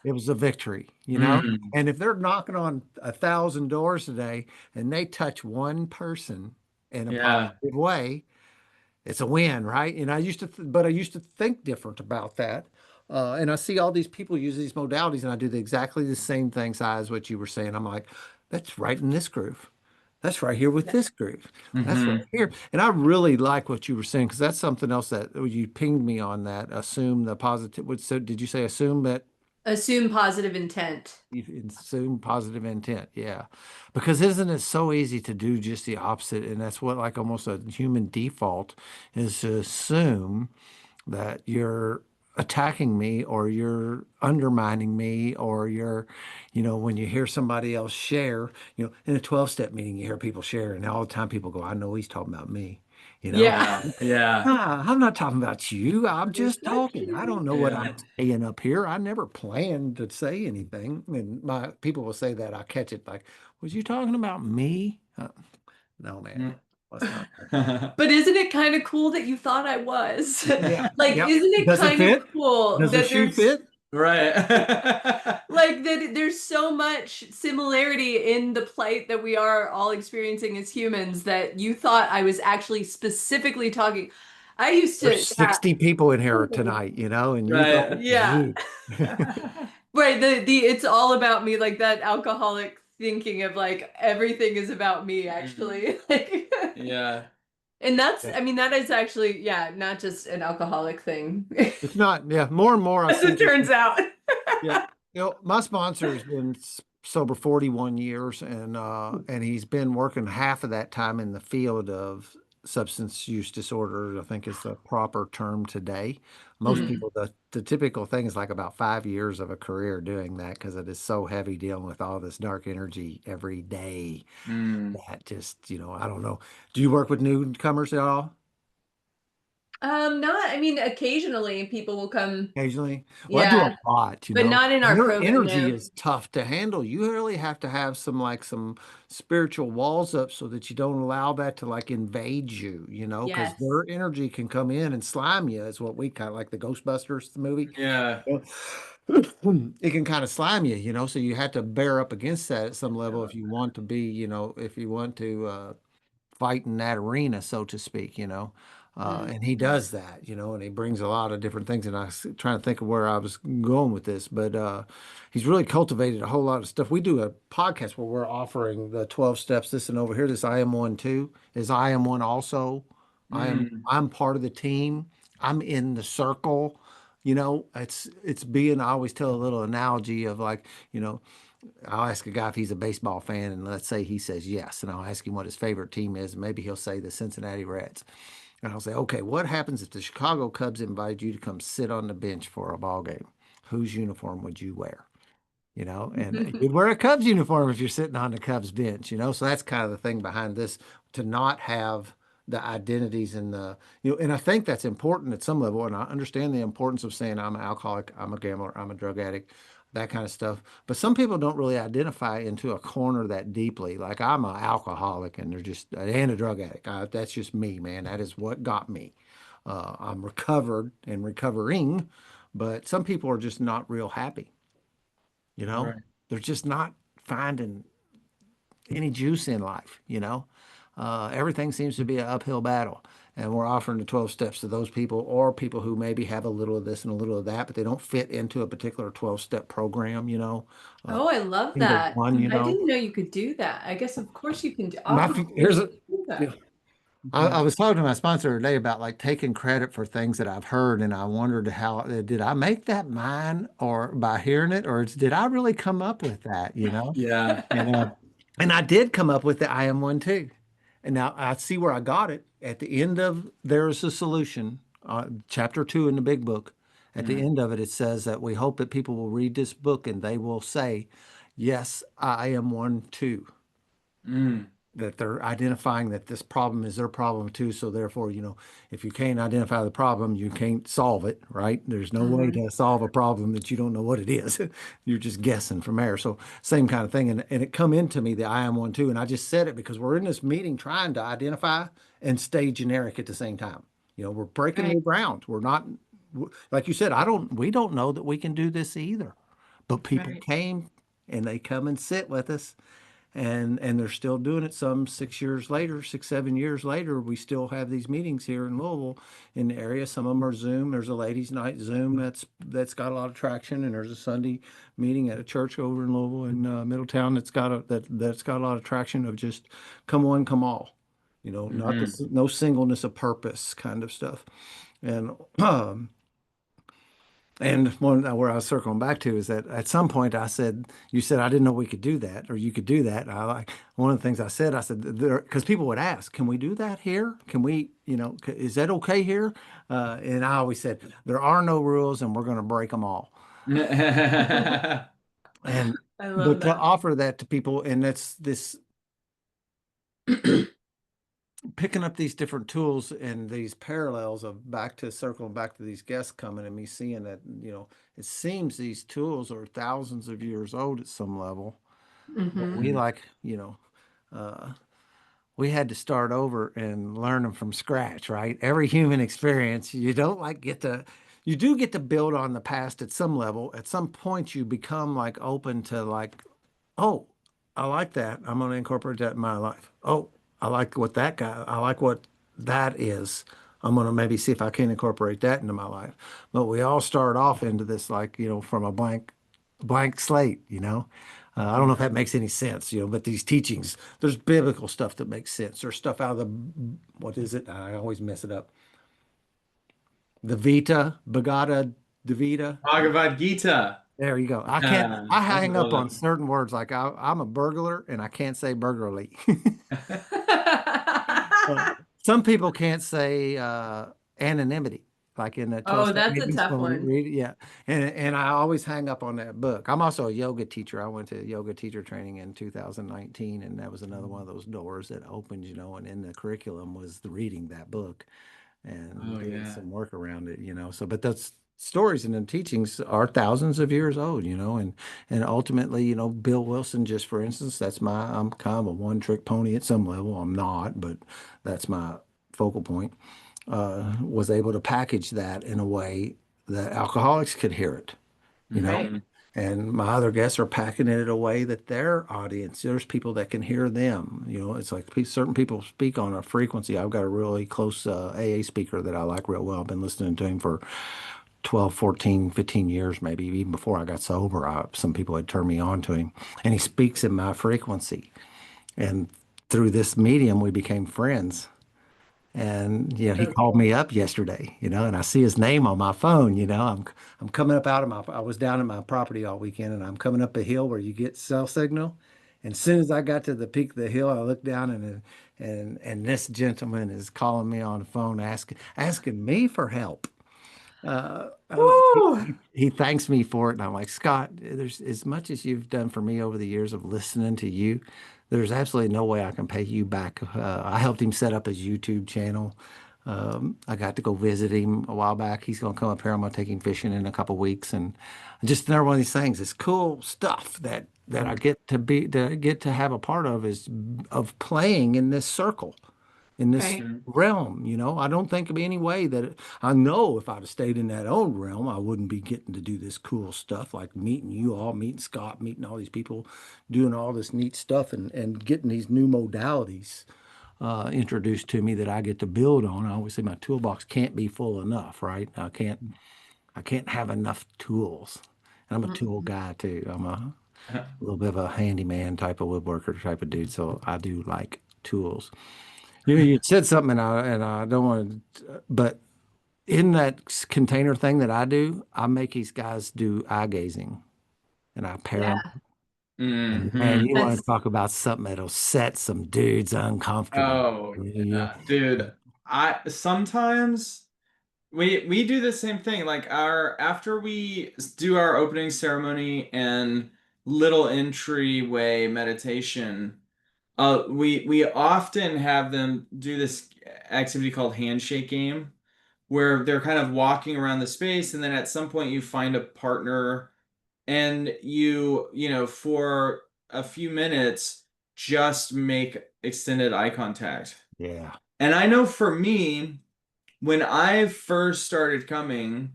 it was a victory, Mm. and if they're knocking on 1,000 doors today and they touch one person in a Yeah. positive way, it's a win, right? And but I used to think different about that. And I see all these people use these modalities, and I do exactly the same things as what you were saying. I'm like, that's right in this groove. That's right here with this groove. That's right Hmm. here. And I really like what you were saying because that's something else that you pinged me on that. Assume the positive. So did you say assume that Assume positive intent. you assume positive intent? Yeah. Because isn't it so easy to do just the opposite? And that's what like almost a human default is to assume that you're attacking me or you're undermining me or you're, when you hear somebody else share, in a 12-step meeting, you hear people share and all the time people go, I know he's talking about me, you know? Yeah. Yeah. Yeah. I'm not talking about you. I'm just talking. I don't know what Yeah. I'm saying up here. I never planned to say anything. And my people will say that. I catch it like, was you talking about me? No, man. Let's not. But isn't it kind of cool that you thought I was? Yeah. Like, Yep. isn't it Does it kind of fit? cool Does the that shoe fit? Right. there's so much similarity in the plight that we are all experiencing as humans that you thought I was actually specifically talking. I used to, There's yeah. 60 people in here tonight, and you thought Right. it was Yeah. you. Right, the it's all about me, like that alcoholic thinking of like everything is about me Mhm. actually. Like Yeah. and that's Yeah. I mean that is actually yeah, not just an alcoholic thing. It's not, yeah, more and more I As see it this. turns out. Yeah. My sponsor has been sober 41 years and he's been working half of that time in the field of substance use disorder, I think is the proper term today. Most Mhm. people, the typical thing is like about 5 years of a career doing that because it is so heavy dealing with all this dark energy every day. Mm. That just, I don't know. Do you work with newcomers at all? Not, I mean, occasionally people will come, Occasionally. Well, I do yeah, a lot, but not in and our their program, energy no. is tough to handle. You really have to have some spiritual walls up so that you don't allow that to like invade you, because Yes. their energy can come in and slime you, is what we kind of like the Ghostbusters movie. Yeah. You It can kind of slime you, so you have to bear up against that at some level if you want to be, if you want to fight in that arena, so to speak. Mm. And he does that, and he brings a lot of different things. And I was trying to think of where I was going with this, but he's really cultivated a whole lot of stuff. We do a podcast where we're offering the 12 steps. This and over here, this I am one too, is I am one also. Mm. I'm part of the team. I'm in the circle. It's being, I always tell a little analogy of like, I'll ask a guy if he's a baseball fan, and let's say he says yes, and I'll ask him what his favorite team is, and maybe he'll say the Cincinnati Reds. And I'll say, okay, what happens if the Chicago Cubs invited you to come sit on the bench for a ball game? Whose uniform would you wear? And you'd wear a Cubs uniform if you're sitting on the Cubs bench. So that's kind of the thing behind this, to not have the identities and and I think that's important at some level. And I understand the importance of saying I'm an alcoholic, I'm a gambler, I'm a drug addict, that kind of stuff. But some people don't really identify into a corner that deeply. Like I'm an alcoholic and they're just, and a drug addict. That's just me, man. That is what got me. I'm recovered and recovering, but some people are just not real happy. You know, Right. they're just not finding any juice in life. Everything seems to be an uphill battle. And we're offering the 12 steps to those people or people who maybe have a little of this and a little of that, but they don't fit into a particular 12-step program. Uh, Oh, I love Single that. one, I didn't know you could do that. I guess of course you can my, offer here's people a, to do yeah. that. I was talking to my sponsor today about like taking credit for things that I've heard, and I wondered how did I make that mine or by hearing it, or did I really come up with that? Yeah. And and I did come up with the I am one too. And now I see where I got it. At the end of There is a Solution, chapter 2 in the big book. At the Mm. end of it, it says that we hope that people will read this book and they will say, "Yes, I am one too." Mm. That they're identifying that this problem is their problem too. So therefore, if you can't identify the problem, you can't solve it, right? There's no way Mhm. to solve a problem that you don't know what it is. You're just guessing from there. So same kind of thing. And it come into me, the I am one too. And I just said it because we're in this meeting trying to identify and stay generic at the same time. We're breaking Right, new ground. We're not, like you said, we don't know that we can do this either. But people right. came and they come and sit with us, and they're still doing it some 6 years later, 6, 7 years later. We still have these meetings here in Louisville in the area. Some of them are Zoom. There's a ladies' night Zoom that's got a lot of traction, and there's a Sunday meeting at a church over in Louisville in Middletown that's got a lot of traction of just come one, come all. Not Mm-hmm. this, no singleness of purpose kind of stuff. And and one where I was circling back to is that at some point I said, you said I didn't know we could do that or you could do that. I like one of the things I said there because people would ask, can we do that here? Can we, is that okay here? And I always said there are no rules and we're going to break them all. And I love but to that. offer that to people, and that's this picking up these different tools and these parallels of back to circling back to these guests coming and me seeing that, it seems these tools are thousands of years old at some level. But Hmm. we uh, we had to start over and learn them from scratch, right? Every human experience, you don't like you do get to build on the past at some level. At some point, you become like open to like, oh, I like that. I'm going to incorporate that in my life. Oh, I like what that is. I'm going to maybe see if I can incorporate that into my life. But we all start off into this like, from a blank slate. I don't know if that makes any sense, but these teachings, there's biblical stuff that makes sense. There's stuff out of what is it? I always mess it up. The Vita, Bhagavad Gita. Bhagavad Gita. There you go. I That's hang up well on certain words. Like I'm a burglar and I can't say burglary. done. Uh, some people can't say anonymity, like in the 12 Oh, step that's a meetings tough when we one. read it. Yeah. And I always hang up on that book. I'm also a yoga teacher. I went to yoga teacher training in 2019, and that was another one of those doors that opened, and in the curriculum was the reading that book and Oh doing yeah. some work around it, So, but those stories and the teachings are thousands of years old, and ultimately, Bill Wilson, just for instance, I'm kind of a one-trick pony at some level. I'm not, but that's my focal point. Was able to package that in a way that alcoholics could hear it, you know. Right. Mhm. And my other guests are packing it in a way that their audience, there's people that can hear them. It's like certain people speak on a frequency. I've got a really close AA speaker that I like real well. I've been listening to him for 12, 14, 15 years, maybe even before I got sober. Some people had turned me on to him, and he speaks in my frequency. And through this medium, we became friends. And he So called cool. me up yesterday, and I see his name on my phone. I'm coming up out of I was down at my property all weekend, and I'm coming up a hill where you get cell signal. And as soon as I got to the peak of the hill, I looked down, and this gentleman is calling me on the phone, asking me for help. I'm like, Woo! he thanks me for it, and I'm like, Scott, there's as much as you've done for me over the years of listening to you. There's absolutely no way I can pay you back. I helped him set up his YouTube channel. I got to go visit him a while back. He's going to come up here. I'm going to take him fishing in a couple weeks, and just another one of these things. It's cool stuff that I get to have a part of is of playing in this circle, in this Right. realm. I don't think of any way that I know if I'd have stayed in that old realm, I wouldn't be getting to do this cool stuff like meeting you all, meeting Scott, meeting all these people, doing all this neat stuff and getting these new modalities introduced to me that I get to build on. I always say my toolbox can't be full enough, right? I can't have enough tools. And I'm a tool Mhm. guy too. I'm a little bit of a handyman type of woodworker type of dude, so I do like tools. You said something, and I don't want to, but in that container thing that I do, I make these guys do eye gazing, and I pair them. Yeah. And man, Mhm. you want to That's talk about something that'll set some dudes uncomfortable. Oh Yeah, yeah, dude. I sometimes we do the same thing. Like our after we do our opening ceremony and little entryway meditation, we often have them do this activity called handshake game, where they're kind of walking around the space, and then at some point you find a partner, and for a few minutes just make extended eye contact. yeah. And I know for me, when I first started coming,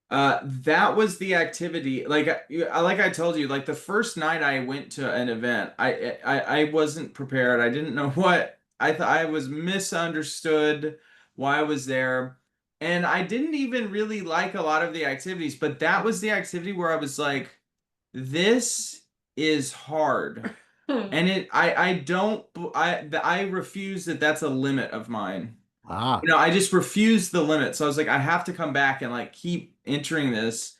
that was the activity. Like I told you, like the first night I went to an event, I wasn't prepared. I didn't know what I thought. I was misunderstood why I was there, and I didn't even really like a lot of the activities. But that was the activity where I was like, "This is hard," and I don't, I refuse that. That's a limit of mine. Ah, I just refused the limit. So I was like, I have to come back and like keep entering this.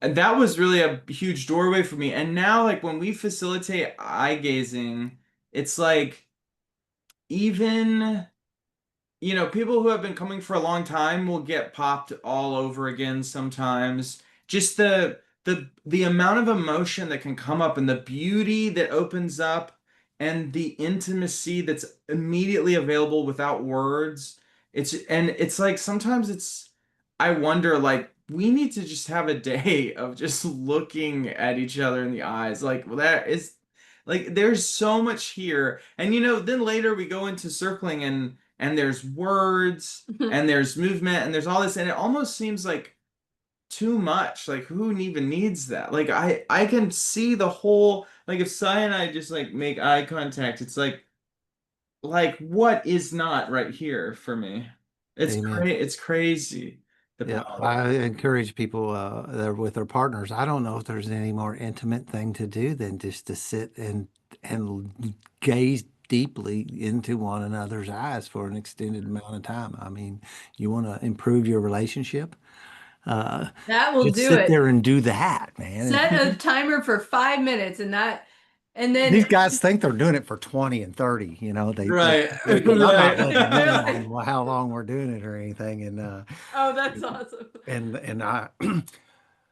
And that was really a huge doorway for me. And now, like when we facilitate eye gazing, it's like even people who have been coming for a long time will get popped all over again sometimes. Just the amount of emotion that can come up and the beauty that opens up and the intimacy that's immediately available without words. It's like sometimes I wonder like we need to just have a day of just looking at each other in the eyes. Like well, that is like there's so much here. And then later we go into circling and there's words and there's movement and there's all this and it almost seems like too much. Like who even needs that? Like I can see the whole like if Sai and I just like make eye contact, it's like what is not right here for me? amen. It's crazy the Yeah, power. I encourage people that are with their partners. I don't know if there's any more intimate thing to do than just to sit and gaze deeply into one another's eyes for an extended amount of time. I mean, you want to improve your relationship, uh, that will just do sit it. there and do that, man. Set a timer for 5 minutes, and that And then These guys think they're doing it for 20 and 30, you know, they Right. and I'm not letting them Right. on how long we're doing it or anything. oh, that's awesome. And I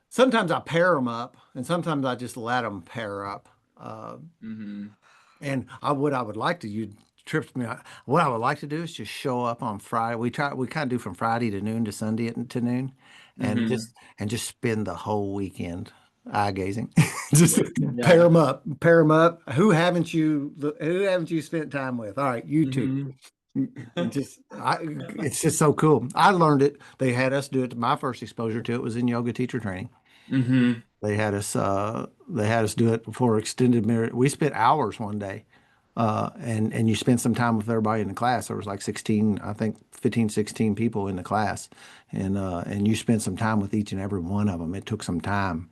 sometimes I pair them up and sometimes I just let them pair up. Uh, Hmm. and what I would like to, you tripped me out. What I would like to do is just show up on Friday. We kind of do from Friday to noon to Sunday to noon and Hmm. just spend the whole weekend eye gazing. Just Yeah. pair them up. Who haven't you spent time with? All right, you two. Hmm. It's just so cool. I learned it. They had us do it. My first exposure to it was in yoga teacher training. Hmm. They had us do it before extended mirror. We spent hours one day. And you spent some time with everybody in the class. There was like 16, I think 15, 16 people in the class. And you spent some time with each and every one of them. It took some time.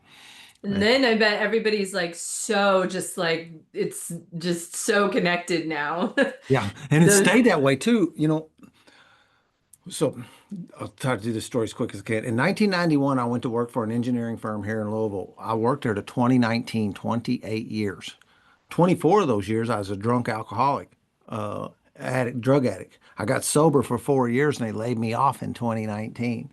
And then I bet everybody's like so just like it's just so connected now. Yeah. And it Those stayed that way too. So I'll try to do this story as quick as I can. In 1991, I went to work for an engineering firm here in Louisville. I worked there to 2019, 28 years. 24 of those years, I was a drunk alcoholic, drug addict. I got sober for 4 years and they laid me off in 2019.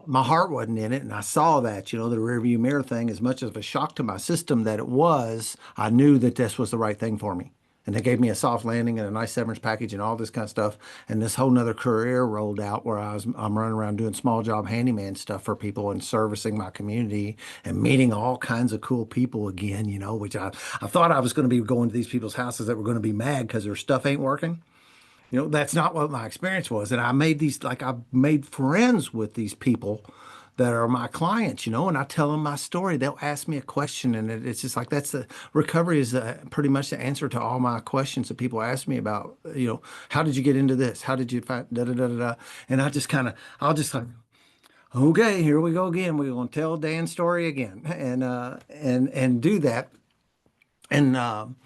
My heart wasn't in it, and I saw that, the rearview mirror thing, as much of a shock to my system that it was, I knew that this was the right thing for me. And they gave me a soft landing and a nice severance package and all this kind of stuff. And this whole nother career rolled out where I'm running around doing small job handyman stuff for people and servicing my community and meeting all kinds of cool people again, which I thought I was going to be going to these people's houses that were going to be mad because their stuff ain't working. That's not what my experience was. And I made friends with these people that are my clients, and I tell them my story. They'll ask me a question, and it's just like that's the recovery is pretty much the answer to all my questions that people ask me about. How did you get into this? How did you find da da da da da? And I'll just like, okay, here we go again. We're gonna tell Dan's story again, and do that, and.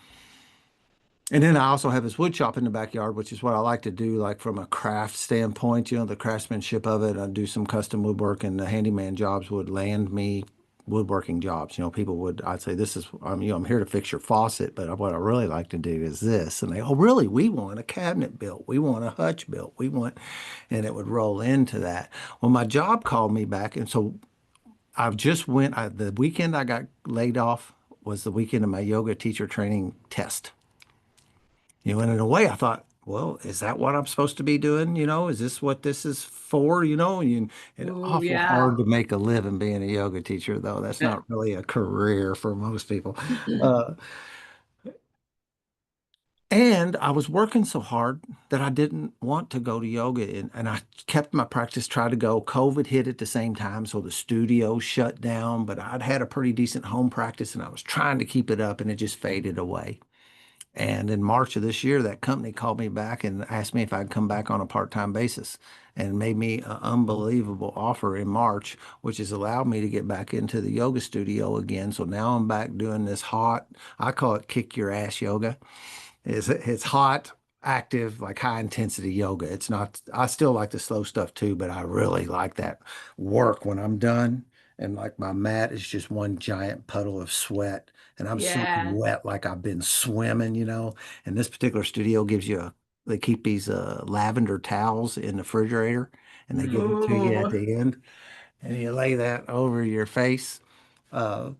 And then I also have this wood shop in the backyard, which is what I like to do, like from a craft standpoint, the craftsmanship of it. I do some custom woodwork, and the handyman jobs would land me woodworking jobs. I'd say, I'm here to fix your faucet, but what I really like to do is this. And oh, really? We want a cabinet built. We want a hutch built. And it would roll into that. Well, my job called me back. And so the weekend I got laid off was the weekend of my yoga teacher training test. And in a way, I thought, well, is that what I'm supposed to be doing? Is this what this is for? It's Ooh, awful yeah. hard to make a living being a yoga teacher, though. That's not really a career for most people. Uh, and I was working so hard that I didn't want to go to yoga. And I kept my practice, tried to go. COVID hit at the same time, so the studio shut down. But I'd had a pretty decent home practice, and I was trying to keep it up, and it just faded away. And in March of this year, that company called me back and asked me if I'd come back on a part-time basis and made me an unbelievable offer in March, which has allowed me to get back into the yoga studio again. So now I'm back doing this hot, I call it kick your ass yoga. It's hot, active, like high intensity yoga. It's not, I still like the slow stuff too, but I really like that work when I'm done. And like my mat is just one giant puddle of sweat. And I'm soaking Yeah. wet like I've been swimming. And this particular studio they keep these lavender towels in the refrigerator and they give it to you at Ooh. the end. And you lay that over your face. Uh,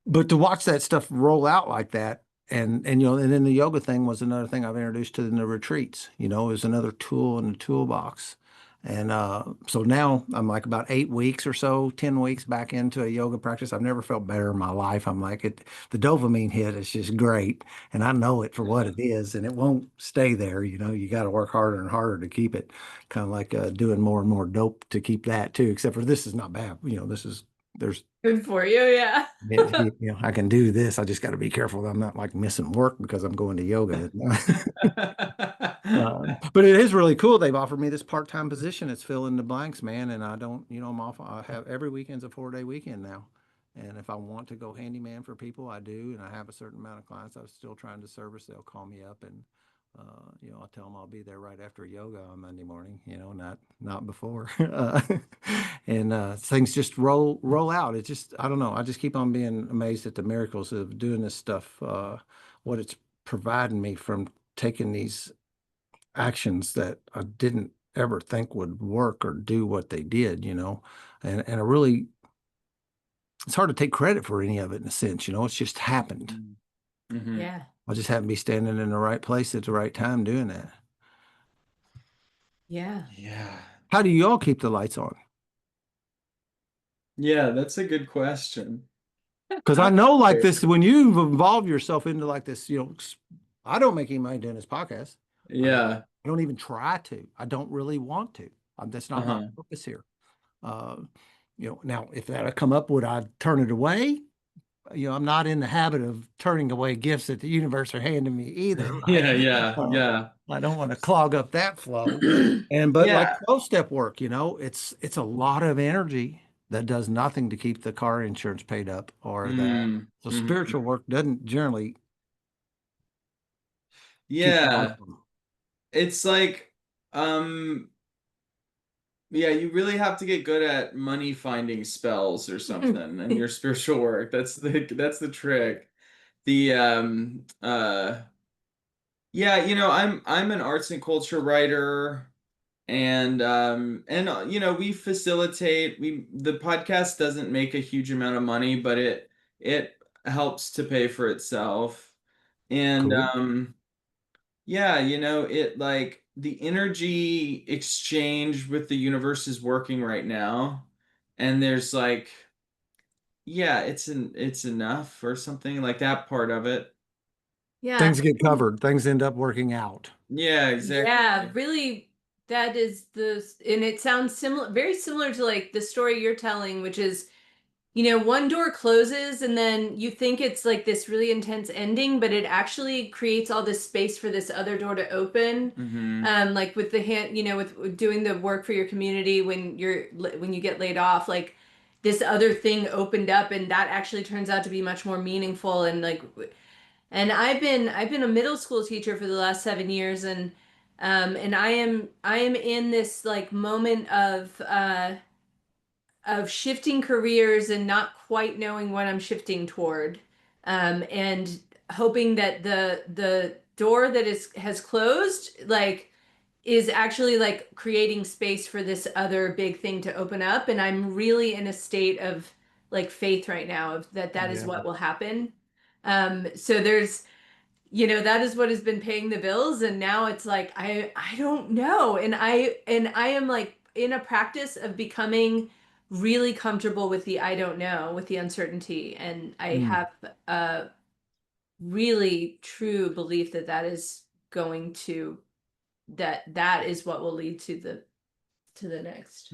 but to watch that stuff roll out like that, and then the yoga thing was another thing I've introduced to in the retreats, is another tool in the toolbox. And so now I'm like about 8 weeks or so, 10 weeks back into a yoga practice. I've never felt better in my life. I'm like the dopamine hit is just great. And I know it for what it is, and it won't stay there. You got to work harder and harder to keep it, kind of like doing more and more dope to keep that too, except for this is not bad. There's Good for you, yeah. I can do this. I just got to be careful that I'm not like missing work because I'm going to yoga. But it is really cool. They've offered me this part-time position. It's fill in the blanks, man. And I don't, I'm off. I have every weekend's a 4-day weekend now. And if I want to go handyman for people, I do. And I have a certain amount of clients I'm still trying to service. They'll call me up and I tell them I'll be there right after yoga on Monday morning, not before. And things just roll out. It just, I don't know. I just keep on being amazed at the miracles of doing this stuff, what it's providing me from taking these actions that I didn't ever think would work or do what they did, and I really, it's hard to take credit for any of it in a sense, it's just happened. Mm-hmm. Yeah. I just happen to be standing in the right place at the right time doing that. Yeah. Yeah. How do you all keep the lights on? Yeah, that's a good question. Because I know like this, when you involve yourself into like this, I don't make any money doing this podcast. Yeah. I don't even try to. I don't really want to. That's not my Uh-huh. purpose here. Uh, now if that had come up, would I turn it away? I'm not in the habit of turning away gifts that the universe are handing me either, right? Yeah, yeah, Uh, yeah. I don't want to clog up that flow. But like Yeah. 12-step work, it's a lot of energy that does nothing to keep the car insurance paid up or that. Mm, So mhm. spiritual work doesn't generally keep the lights Yeah. on. It's like, um, yeah, you really have to get good at money finding spells or something in your spiritual work. That's the trick. The yeah, I'm an arts and culture writer. And we facilitate, the podcast doesn't make a huge amount of money, but it helps to pay for itself. And Cool. yeah, it, like, the energy exchange with the universe is working right now, and there's like, yeah, it's enough or something like that part of it. Yeah. Things get covered. Things end up working out. Yeah, exactly. Yeah, really, that is and it sounds similar, very similar to like the story you're telling, which is, one door closes and then you think it's like this really intense ending, but it actually creates all this space for this other door to open. Mm-hmm. Like with the hand, with doing the work for your community when you get laid off, like this other thing opened up and that actually turns out to be much more meaningful and I've been a middle school teacher for the last 7 years, and I am in this like moment of shifting careers and not quite knowing what I'm shifting toward, and hoping that the door that has closed like is actually like creating space for this other big thing to open up, and I'm really in a state of like faith right now of that is Yeah. what will happen. So that is what has been paying the bills, and now it's like I don't know, and I am like in a practice of becoming really comfortable with the I don't know, with the uncertainty, and I Mm. have a really true belief that is what will lead to the next.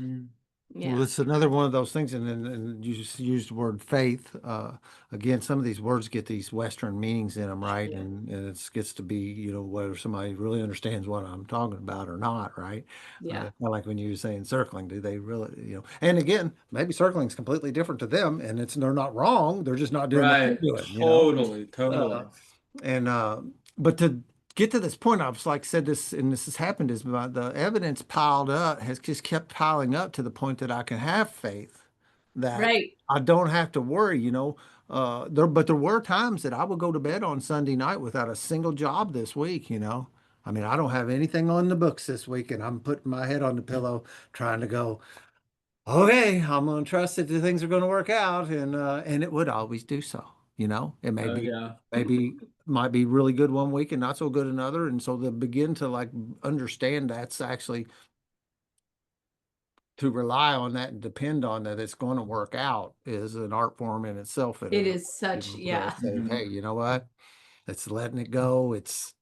Well, Yeah. it's another one of those things, and you just used the word faith. Again, some of these words get these Western meanings in them, right? Yeah. And it gets to be, whether somebody really understands what I'm talking about or not, right? Yeah. Kind of like when you were saying circling, do they really, And again, maybe circling is completely different to them, and they're not wrong. They're just not doing what Right. you're doing. Totally, Uh, totally. and but to get to this point, I've like said this, and this has happened, is the evidence piled up has just kept piling up to the point that I can have faith that Right. I don't have to worry, but there were times that I would go to bed on Sunday night without a single job this week. I mean, I don't have anything on the books this week, and I'm putting my head on the pillow trying to go, okay, I'm gonna trust that the things are gonna work out, and it would always do so. It may Oh be yeah. maybe might be really good one week and not so good another, and so to begin to like understand that's actually to rely on that and depend on that it's going to work out is an art form in itself. And It is such, to yeah, say, Mhm. hey, you know what? It's letting it go. It's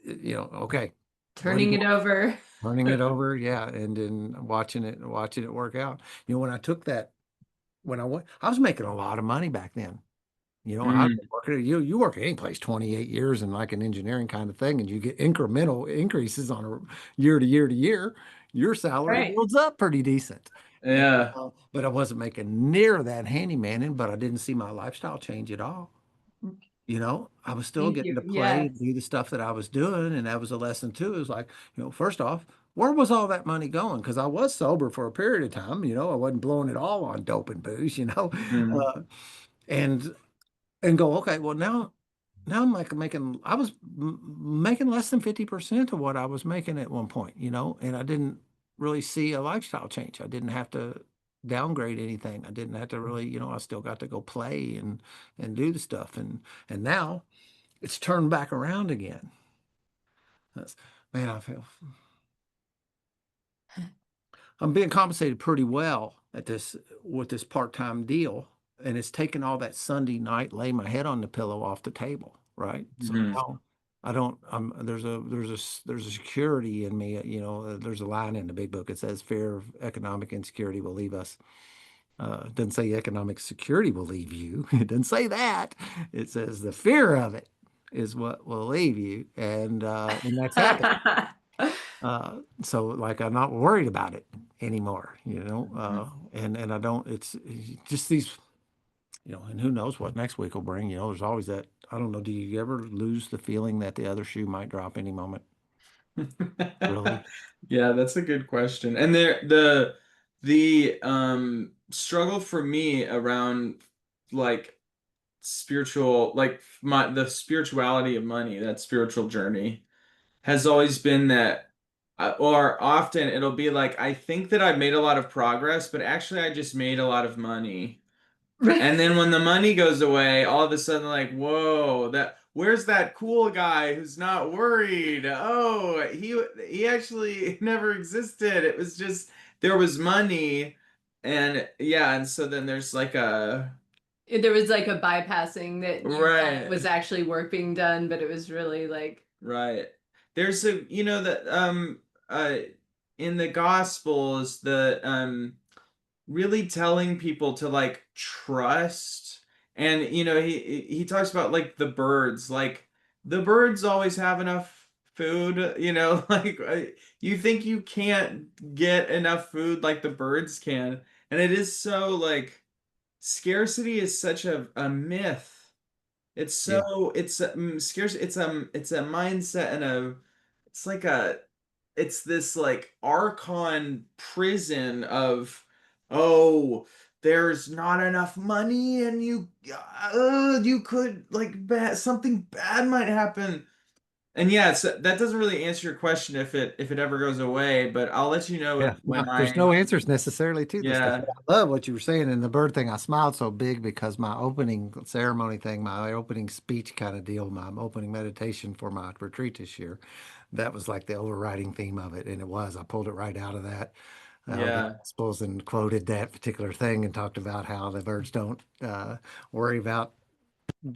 okay. What do turning you it over. turning it over? Yeah, and then watching it work out. When I took that when I went, I was making a lot of money back then. I've Mhm. been working, you work at any place 28 years in like an engineering kind of thing, and you get incremental increases on a year to year to year. Your salary Right. builds up pretty decent. And, Yeah. but I wasn't making near that handymaning, but I didn't see my lifestyle change at all. I was still Thank getting you. to play Yes. and do the stuff that I was doing. And that was a lesson too. It was like, first off, where was all that money going? Because I was sober for a period of time. I wasn't blowing it all on dope and booze. Mm. Uh, and and go, okay, well now I'm like making, I was making less than 50% of what I was making at one point, and I didn't really see a lifestyle change. I didn't have to downgrade anything. I didn't have to really, I still got to go play and do the stuff. And now it's turned back around again. That's, man, I feel I'm being compensated pretty well at this with this part-time deal, and it's taken all that Sunday night lay my head on the pillow off the table, right? So Mhm. now I don't. There's a security in me. There's a line in the big book. It says, "Fear of economic insecurity will leave us." It doesn't say economic security will leave you. It doesn't say that. It says the fear of it is what will leave you, and that's happened. So like I'm not worried about it anymore, Mhm. and I don't, it's just these, and who knows what next week will bring, there's always that, I don't know, do you ever lose the feeling that the other shoe might drop any moment? Really? Yeah, that's a good question. And the struggle for me around like spiritual, like the spirituality of money, that spiritual journey has always been that, or often it'll be like, I think that I've made a lot of progress, but actually I just made a lot of money. And then when the money goes away, all of a sudden, like, whoa, where's that cool guy who's not worried? Oh, he actually never existed. It was just there was money, and yeah, and so then there's like a There was like a bypassing that you thought right, was actually work being done, but it was really like, right. There's a that uh in the Gospels the really telling people to like trust, and he talks about like the birds always have enough food, like you think you can't get enough food like the birds can, and it is so like scarcity is such a myth. It's Yeah. so it's scarce. It's a mindset and it's like a it's this like archon prison of, oh, there's not enough money and you could like something bad might happen. And yeah, that doesn't really answer your question if it ever goes away, but I'll let you know Yeah, when no, there's no I answers necessarily to this stuff. yeah. But I love what you were saying. And the bird thing, I smiled so big because my opening ceremony thing, my opening speech kind of deal, my opening meditation for my retreat this year, that was like the overriding theme of it. And it was, I pulled it right out of that, out of the Yeah. Gospels, and quoted that particular thing and talked about how the birds don't worry about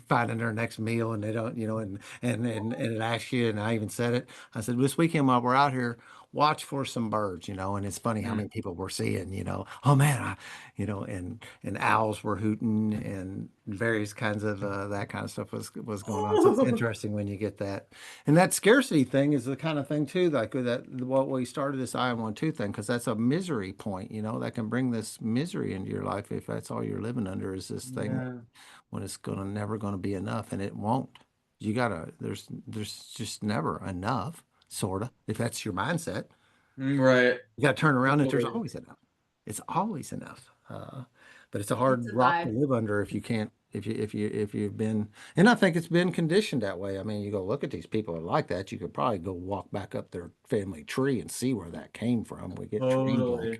finding their next meal, and they don't, and it asks you, and I even said it. I said, this weekend while we're out here, watch for some birds, and it's funny how many Mm. people we're seeing, oh man, and owls were hooting and various kinds of that kind of stuff was going on. So it's interesting when you get that. And that scarcity thing is the kind of thing too, like with that what we started this I want to thing, because that's a misery point, that can bring this misery into your life if that's all you're living under is this thing Yeah. when it's gonna never gonna be enough, and it won't. There's just never enough, sorta, if that's your mindset. Right. You gotta turn around and there's Totally. always enough. It's always enough. But it's a it's hard a rock to vibe. live under if you can't, if you've been, and I think it's been conditioned that way. I mean, you go look at these people that are like that, you could probably go walk back up their family tree and see where that came from. We get trained like Totally.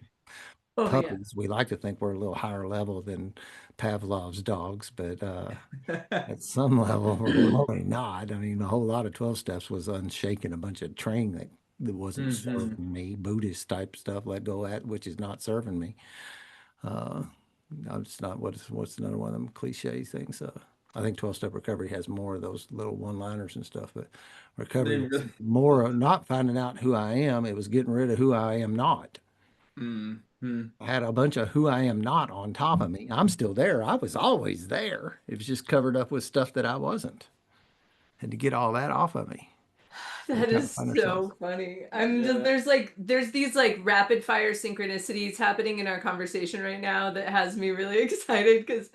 Oh yeah. puppies. We like to think we're a little higher level than Pavlov's dogs, but at some level, we're really not. I mean, a whole lot of 12 steps was unshaking a bunch of train that wasn't Hmm. serving me, Buddhist type stuff, let go at, which is not serving me. Uh, I'm just not what's another one of them cliche things. I think 12 step recovery has more of those little one liners and stuff, but recovery They was really. more of not finding out who I am. It was getting rid of who I am not. Mm-hmm. I had a bunch of who I am not on top of me. I'm still there. I was always there. It was just covered up with stuff that I wasn't. Had to get all that off of me. We That kind of is find ourselves. so funny. I'm just Yeah. there's these like rapid fire synchronicities happening in our conversation right now that has me really excited because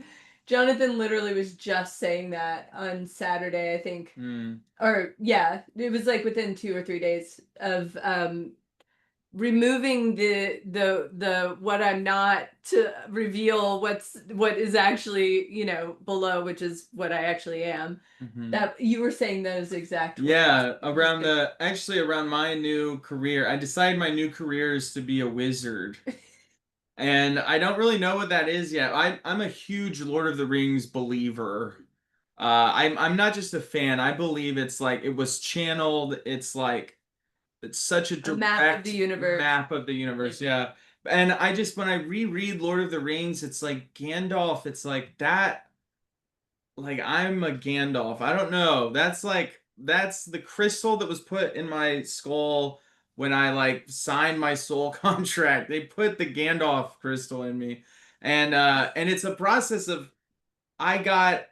Jonathan literally was just saying that on Saturday, I think. Mm. Or yeah, it was like within 2 or 3 days of removing the what I'm not to reveal what is actually, below, which is what I actually am. Hmm. That you were saying those exact words. Yeah, around my new career, I decided my new career is to be a wizard. And I don't really know what that is yet. I'm a huge Lord of the Rings believer. I'm not just a fan. I believe it's like it was channeled. It's such a A map of the direct universe. map of the universe. Yeah. And I just when I reread Lord of the Rings, it's like Gandalf. It's like that. Like I'm a Gandalf. I don't know. That's the crystal that was put in my skull when I like signed my soul contract. They put the Gandalf crystal in me. And it's a process of I got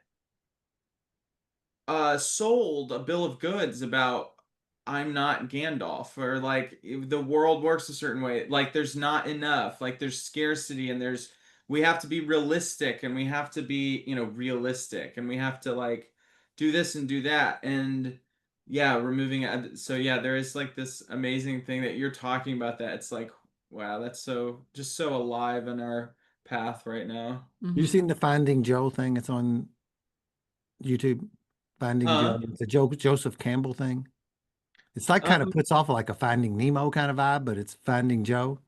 sold a bill of goods about I'm not Gandalf, or like if the world works a certain way. Like there's not enough. Like there's scarcity, and we have to be realistic, and we have to be, realistic, and we have to like do this and do that. And yeah, removing it. So yeah, there is like this amazing thing that you're talking about that it's like, wow, that's so alive in our path right now. You Mhm. seen the Finding Joe thing? It's on YouTube. Finding Joe. Huh? It's a Joseph Campbell thing. It's like kind of Um, puts off like a Finding Nemo kind of vibe, but it's Finding Joe.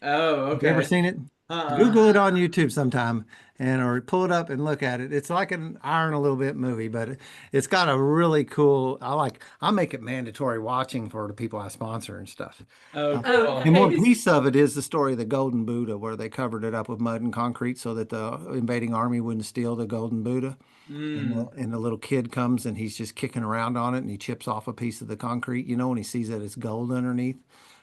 oh, Have you ever okay. seen it? Uh-uh. Google it on YouTube sometime and or pull it up and look at it. It's like an Iron a little bit movie, but it's got a really cool. I make it mandatory watching for the people I sponsor and stuff. Oh, Uh, Oh, cool. and one nice. piece of it is the story of the Golden Buddha, where they covered it up with mud and concrete so that the invading army wouldn't steal the Golden Buddha. Mm, And the little kid comes and he's just kicking around on it and he chips off a piece of the concrete, and he sees that it's gold underneath.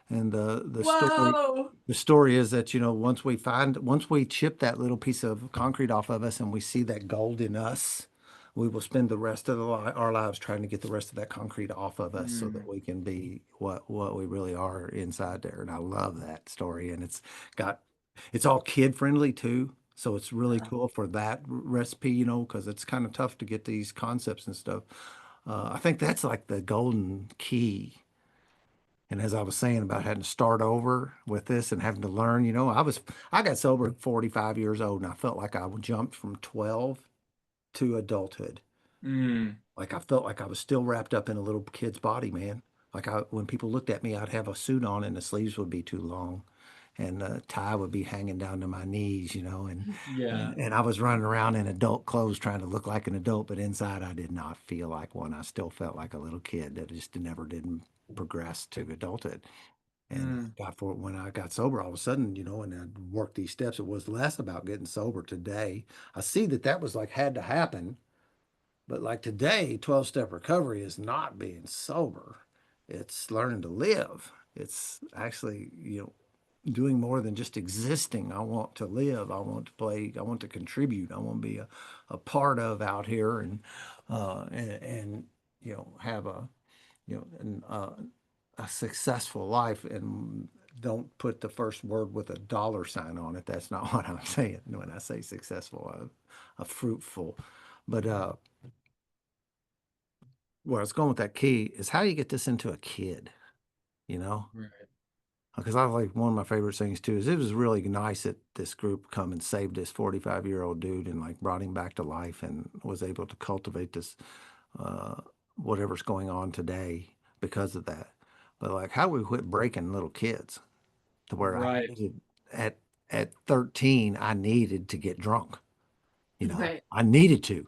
And Whoa. the story is that, once we chip that little piece of concrete off of us and we see that gold in us, we will spend the rest of our lives trying to get the rest of that concrete off of us so that mm, we can be what we really are inside there. And I love that story. And got, it's all kid friendly too. So it's really yeah. cool for that recipe, because it's kind of tough to get these concepts and stuff. I think that's like the golden key. And as I was saying about having to start over with this and having to learn, I got sober at 45 years old and I felt like I jumped from 12 to adulthood. Mm, Like I felt like I was still wrapped up in a little kid's body, man. When people looked at me, I'd have a suit on and the sleeves would be too long and the tie would be hanging down to my knees, yeah. and I was running around in adult clothes trying to look like an adult, but inside I did not feel like one. I still felt like a little kid that just never did progress to adulthood. And Mm, when I got sober, all of a sudden, and I worked these steps, it was less about getting sober today. I see that was like had to happen, but like today, 12-step recovery is not being sober. It's learning to live. It's actually, doing more than just existing. I want to live. I want to play. I want to contribute. I want to be a part of out here and have a successful life and don't put the first word with a dollar sign on it. That's not what I'm saying when I say successful, a fruitful. But where I was going with that key is how you get this into a kid, you know? right. Because I like one of my favorite things too is it was really nice that this group come and saved this 45-year-old dude and like brought him back to life and was able to cultivate this uh, whatever's going on today because of that. But like how we quit breaking little kids to where Right. at at 13 I needed to get drunk. Right. I needed to.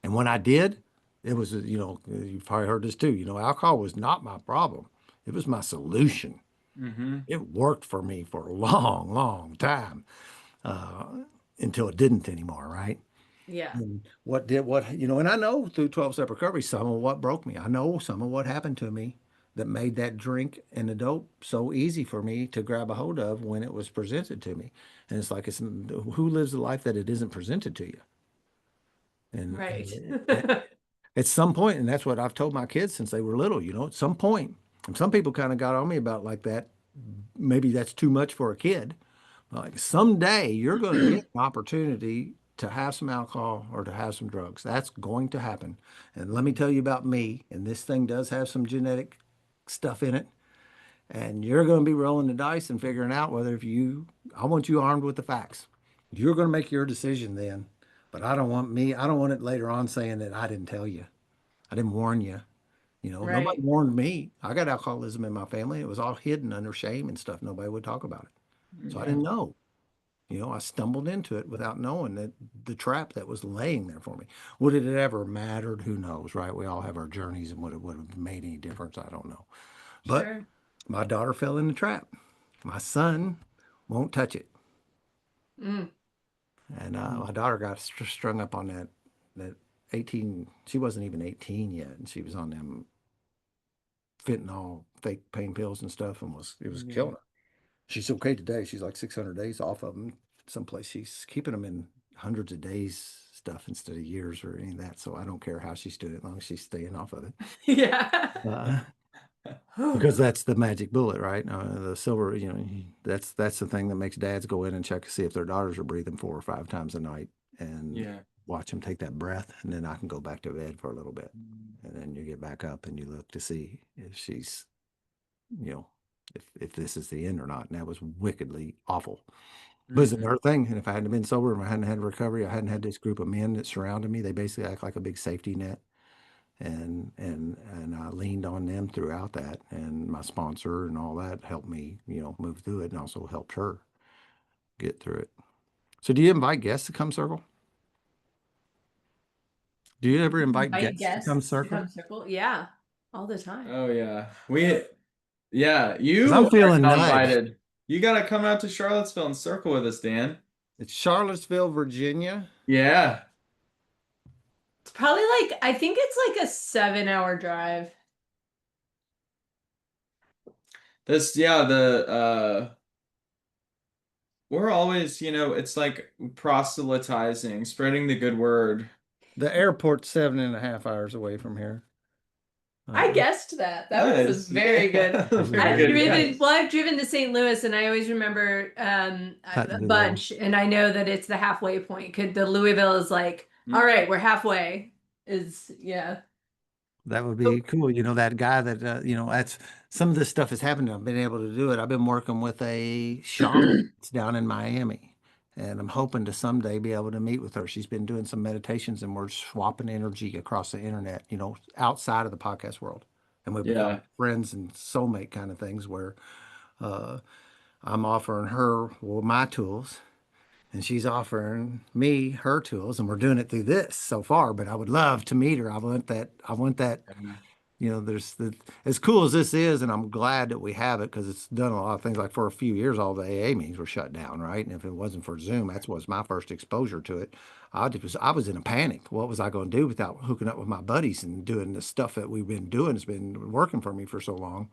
And when I did, it was, you've probably heard this too, alcohol was not my problem. It was my solution. Mm-hmm. It worked for me for a long, long time uh, until it didn't anymore, right? Yeah. And and I know through 12-step recovery, some of what broke me. I know some of what happened to me that made that drink and the dope so easy for me to grab a hold of when it was presented to me. And it's like, who lives a life that it isn't presented to you? And, Right. and at some point, and that's what I've told my kids since they were little, at some point, and some people kind of got on me about like that. Maybe that's too much for a kid. Like someday you're going to get an opportunity to have some alcohol or to have some drugs. That's going to happen. And let me tell you about me, and this thing does have some genetic stuff in it. And you're going to be rolling the dice and figuring out whether if you, I want you armed with the facts. You're going to make your decision then. But I don't want it later on saying that I didn't tell you. I didn't warn you. You know, nobody Right. warned me. I got alcoholism in my family. It was all hidden under shame and stuff. Nobody would talk about it. So I Yeah. didn't know. You know, I stumbled into it without knowing that the trap that was laying there for me. Would it have ever mattered? Who knows, right? We all have our journeys, and would it would have made any difference? I don't know. But Sure. my daughter fell in the trap. My son won't touch it. Mm. And my daughter got strung up on that 18. She wasn't even 18 yet, and she was on them fentanyl fake pain pills and stuff, and it was Yeah. killing her. She's okay today. She's like 600 days off of them. Someplace she's keeping them in hundreds of days stuff instead of years or any of that. So I don't care how she's doing it, as long as she's staying off of it. Yeah. Uh, because that's the magic bullet, right? The silver, that's the thing that makes dads go in and check to see if their daughters are breathing 4 or 5 times a night and Yeah. watch them take that breath, and then I can go back to bed for a little bit, and then you get back up and you look to see if she's, you know, if this is the end or not. And that was wickedly awful. But it's Mhm. another thing, and if I hadn't been sober and I hadn't had recovery, I hadn't had this group of men that surrounded me. They basically act like a big safety net, and I leaned on them throughout that, and my sponsor and all that helped me, move through it, and also helped her get through it. So, do you invite guests to come circle? Do you ever invite Invite guests to come guests to circle? come circle. Yeah. All the time. Oh yeah. Yeah, Because you I'm are feeling now nudged. invited. You gotta come out to Charlottesville and circle with us, Dan. It's Charlottesville, Virginia. Yeah. It's probably like, I think it's like a 7-hour drive. The we're always, it's like proselytizing, spreading the good word. The airport's 7.5 hours away from here. I guessed that. That was Nice. very good. Very I've good driven, guess. well, I've driven to St. Louis, and I always remember Cutting a through there. bunch, and I know that it's the halfway point. Could the Louisville is like, all right, we're halfway. Is yeah. That would Oh, be cool. That guy that, that's some of this stuff has happened. I've been able to do it. I've been working with a shaman that's down in Miami, and I'm hoping to someday be able to meet with her. She's been doing some meditations, and we're swapping energy across the internet, outside of the podcast world. And we've become Yeah. friends and soulmate kind of things where uh, I'm offering her, well, my tools, and she's offering me her tools, and we're doing it through this so far. But I would love to meet her. I want that. There's as cool as this is, and I'm glad that we have it because it's done a lot of things. Like for a few years, all the AA meetings were shut down, right? And if it wasn't for Zoom, that was my first exposure to it. I was in a panic. What was I going to do without hooking up with my buddies and doing the stuff that we've been doing? It's been working for me for so long.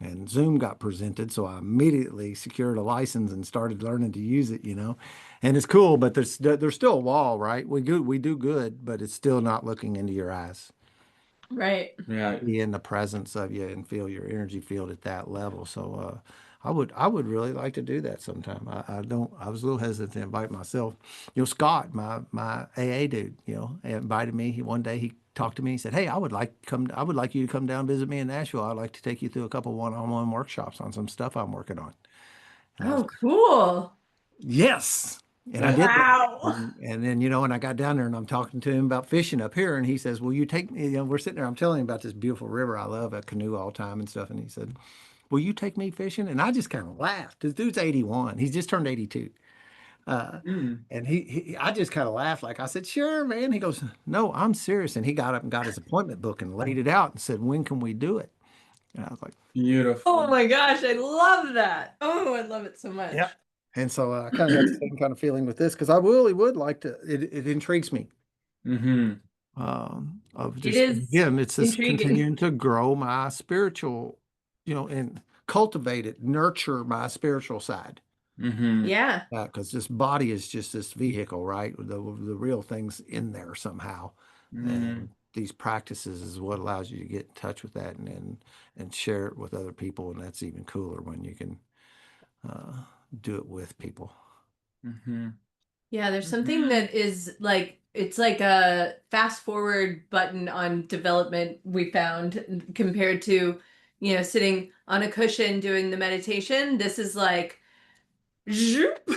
And Zoom got presented, so I immediately secured a license and started learning to use it. And it's cool, but there's still a wall, right? We do good, but it's still not looking into your eyes, right. Yeah. be in the presence of you and feel your energy field at that level. So I would really like to do that sometime. I don't I was a little hesitant to invite myself. Scott, my AA dude, invited me. One day he talked to me. He said, "Hey, I would like you to come down visit me in Nashville. I'd like to take you through a couple one-on-one workshops on some stuff I'm working on." And I was Oh, cool. Yes. And I That did that. Wow. And then, when I got down there and I'm talking to him about fishing up here, and he says, "Will you take me?" We're sitting there, I'm telling him about this beautiful river. I love a canoe all the time and stuff. And he said, "Will you take me fishing?" And I just kind of laughed. This dude's 81. He's just turned 82. Uh, mm, and I just kind of laughed. Like I said, "Sure, man." He goes, "No, I'm serious." And he got up and got his appointment book and laid it out and said, "When can we do it?" And I was like, Oh beautiful. my gosh, I love that. Oh, I love it so "Yeah." much. And so I kind of got the same kind of feeling with this because I really would like to. It intrigues me. Mm-hmm. Of It just is again, it's just intriguing. continuing to grow my spiritual, and cultivate it, nurture my spiritual side. Mm-hmm. Yeah, Because this body is just this vehicle, right? The real thing's in there somehow, Mm-hmm. and these practices is what allows you to get in touch with that and share it with other people, and that's even cooler when you can uh, do it with people. Mm-hmm. Yeah, there's something that is like it's like a fast forward button on development we found compared to, sitting on a cushion doing the meditation. This is like zoop.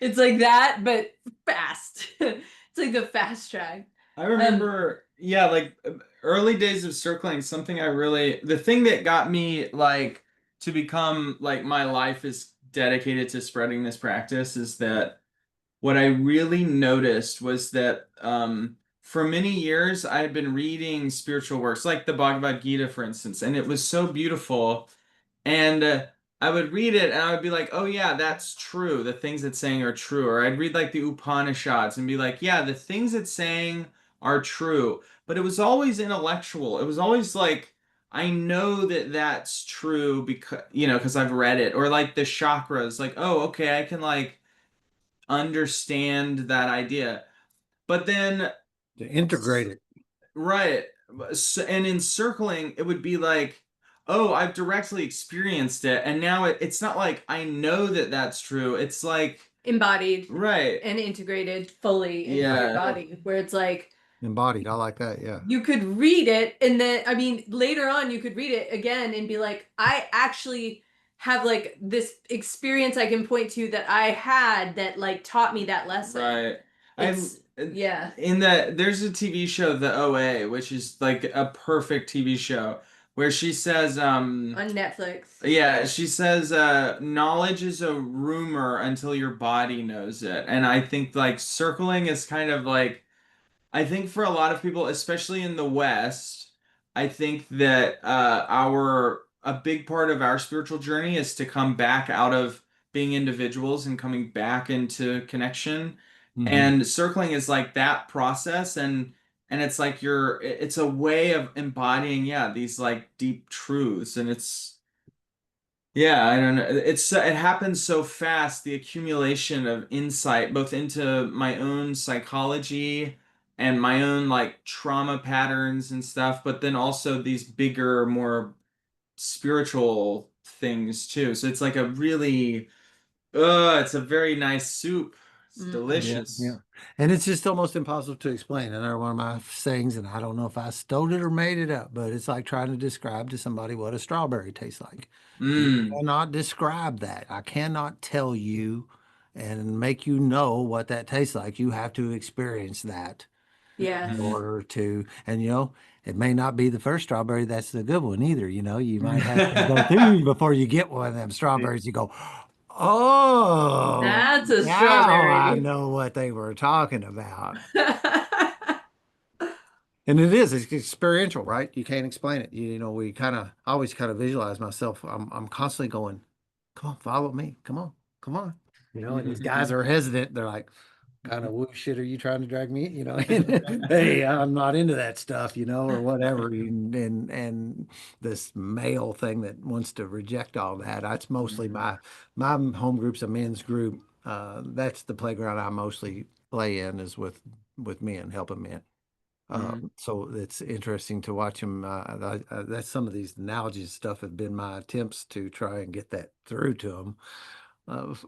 It's like that, but fast. It's like the fast track. I Um, remember, yeah, like early days of circling, something the thing that got me like to become like my life is dedicated to spreading this practice is that what I really noticed was that for many years I had been reading spiritual works, like the Bhagavad Gita, for instance, and it was so beautiful. And I would read it and I would be like, oh, yeah, that's true. The things it's saying are true. Or I'd read like the Upanishads and be like, yeah, the things it's saying are true. But it was always intellectual. It was always like, I know that that's true because, because I've read it. Or like the chakras, like, oh, okay, I can like understand that idea. But then, To integrate it. right. And in circling, it would be like, oh, I've directly experienced it. And now it's not like I know that that's true. It's like, embodied right. and integrated fully into your Yeah. body, where it's like Embodied. I like that. Yeah. you could read it and then I mean later on you could read it again and be like, I actually have like this experience I can point to that I had that like taught me that lesson. Right. I It's yeah. in that there's a TV show, The OA, which is like a perfect TV show where she says, On Netflix. yeah, she says, knowledge is a rumor until your body knows it. And I think like circling is kind of like, I think for a lot of people, especially in the West, I think that a big part of our spiritual journey is to come back out of being individuals and coming back into connection. Mm-hmm. And circling is like that process, and it's like it's a way of embodying, yeah, these like deep truths, and it's yeah, I don't know. It happens so fast, the accumulation of insight, both into my own psychology and my own like trauma patterns and stuff, but then also these bigger, more spiritual things too. So it's like a really, it's a very nice soup. It's Yeah, yeah. delicious. And it's just almost impossible to explain. Another one of my sayings, and I don't know if I stole it or made it up, but it's like trying to describe to somebody what a strawberry tastes like. You Mm. cannot describe that. I cannot tell you and make you know what that tastes like. You have to experience that Yeah. in Mm. order to, and it may not be the first strawberry that's the good one either. You might have to go through before you get one of them strawberries. You go, oh, That's a now I strawberry. know what they were talking about. And it's experiential, right? You can't explain it. We I always kind of visualize myself. I'm constantly going, come on, follow me. Come on, come on. And these guys are hesitant. They're like, kind of, what shit are you trying to drag me? Hey, I'm not into that stuff, or whatever. And this male thing that wants to reject all that. That's mostly my home group's a men's group. That's the playground I mostly play in is with men, helping men. Mm. So it's interesting to watch him. That's some of these analogies stuff have been my attempts to try and get that through to him. Of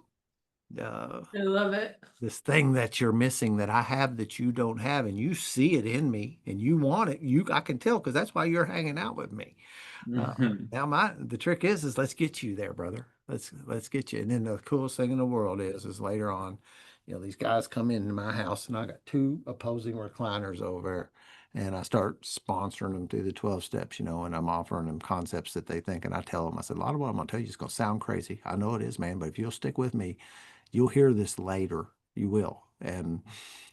I love it. this thing that you're missing that I have that you don't have, and you see it in me, and you want it. I can tell because that's why you're hanging out with me. Mhm. Now the trick is let's get you there, brother. Let's get you. And then the coolest thing in the world is later on, these guys come into my house and I got two opposing recliners over there. And I start sponsoring them through the 12 steps, and I'm offering them concepts that they think. And I tell them, I said, a lot of what I'm going to tell you is going to sound crazy. I know it is, man, but if you'll stick with me, you'll hear this later. You will. And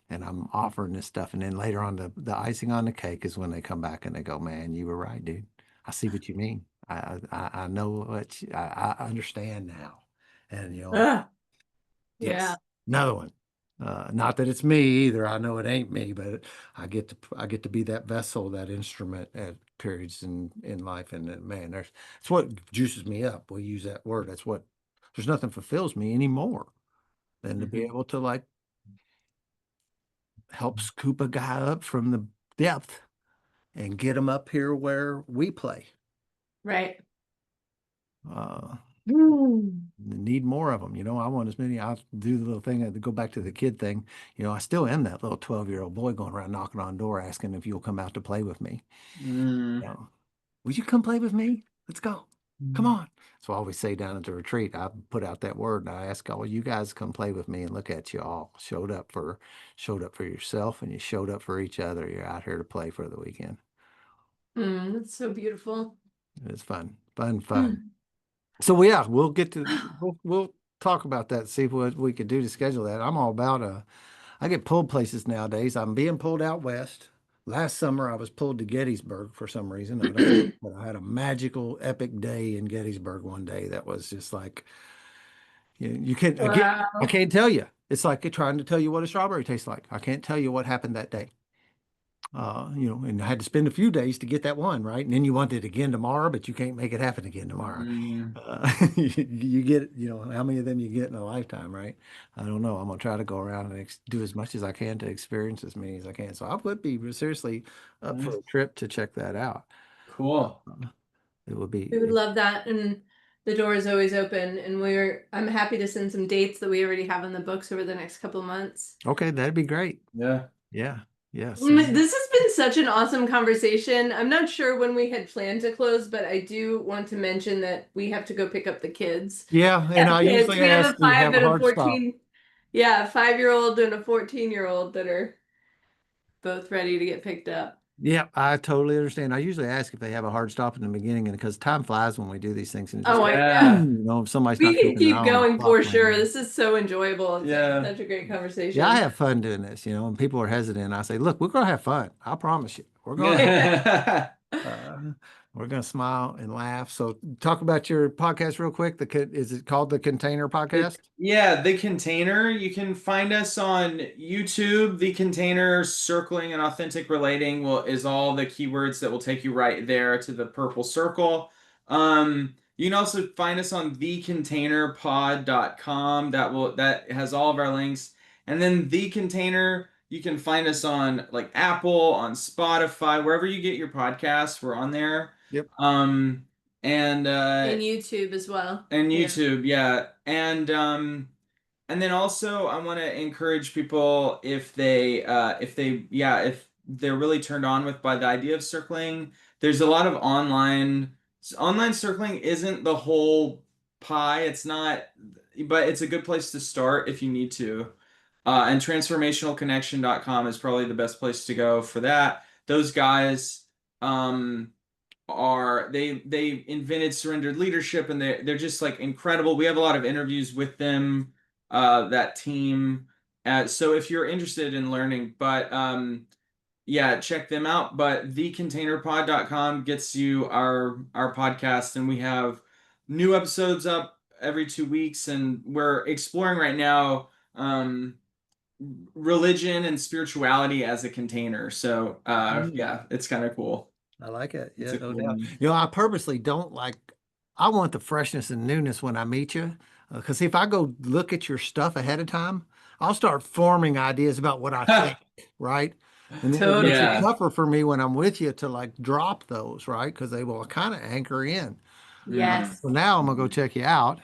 I'm offering this stuff. And then later on, the icing on the cake is when they come back and they go, man, you were right, dude. I see what you mean. I know I understand now. And Ah, yeah. yes, another one. Not that it's me either. I know it ain't me, but I get to be that vessel, that instrument at periods in life. And man, that's what juices me up. We'll use that word. There's nothing fulfills me anymore than to be Mhm. able to like help scoop a guy up from the depth and get him up here where we play. Right. Uh, Need more of them. I want as many. I'll do the little thing to go back to the kid thing. I still am that little 12-year-old boy going around knocking on the door asking if you'll come out to play with me. Mm. Would you come play with me? Let's go. Come Mm. on. So I always say down at the retreat, I put out that word and I ask all you guys come play with me, and look at you all. Showed up for yourself, and you showed up for each other. You're out here to play for the weekend. That's so beautiful. It's fun. Fun. So yeah, we'll talk about that, see what we could do to schedule that. I'm all about I get pulled places nowadays. I'm being pulled out west. Last summer I was pulled to Gettysburg for some reason. I don't know, but I had a magical epic day in Gettysburg one day that was just like you can't again, I Wow. can't tell you. It's like trying to tell you what a strawberry tastes like. I can't tell you what happened that day. And I had to spend a few days to get that one, right? And then you want it again tomorrow, but you can't make it happen again tomorrow. Mm. You get, how many of them you get in a lifetime, right? I don't know. I'm gonna try to go around and do as much as I can to experience as many as I can. So I would be seriously up for Nice. a trip to check that out. Cool. It would We would be love that. And the door is always open. And I'm happy to send some dates that we already have in the books over the next couple of months. okay. That'd be great. Yeah. Yeah. Yeah. This has been such an awesome conversation. I'm not sure when we had planned to close, but I do want to mention that we have to go pick up the kids. Yeah. We And have I kids. usually We have ask, a do you 5 have a and a hard stop? 14. Yeah, a 5-year-old and a 14-year-old that are both ready to get picked up. Yeah, I totally understand. I usually ask if they have a hard stop in the beginning, and because time flies when we do these things, and it just Oh, goes, I Yeah. know. if somebody's We not can keeping an eye keep on the going clock, for sure. man. This is so enjoyable. It's Yeah. such a great conversation. Yeah, I have fun doing this, and people are hesitant. I say, look, we're gonna have fun. I promise you. Uh, we're gonna smile and laugh. So talk about your podcast real quick. Is it called the Container Podcast? Yeah, The Container. You can find us on YouTube. The Container circling and authentic relating is all the keywords that will take you right there to the purple circle. You can also find us on thecontainerpod.com. That has all of our links. And then The Container, you can find us on like Apple, on Spotify, wherever you get your podcasts, we're on there. Yep. Um, and And YouTube as well. and Yeah. YouTube, yeah. And then also I want to encourage people if they're really turned on by the idea of circling, there's a lot of online circling isn't the whole pie. It's not, but it's a good place to start if you need to. And transformationalconnection.com is probably the best place to go for that. Those guys, they invented surrendered leadership, and they're just like incredible. We have a lot of interviews with them, that team. So if you're interested in learning, but yeah, check them out. But thecontainerpod.com gets you our podcast, and we have new episodes up every 2 weeks, and we're exploring right now religion and spirituality as a container. So yeah, it's kind of cool. I like it. It's Yeah, a no cool doubt. one. I purposely don't like, I want the freshness and newness when I meet you. Because if I go look at your stuff ahead of time, I'll start forming ideas about what I think, right? And then it makes it Totally. Yeah. tougher for me when I'm with you to like drop those, right? Because they will kind of anchor in. Yes. So now I'm gonna go check you out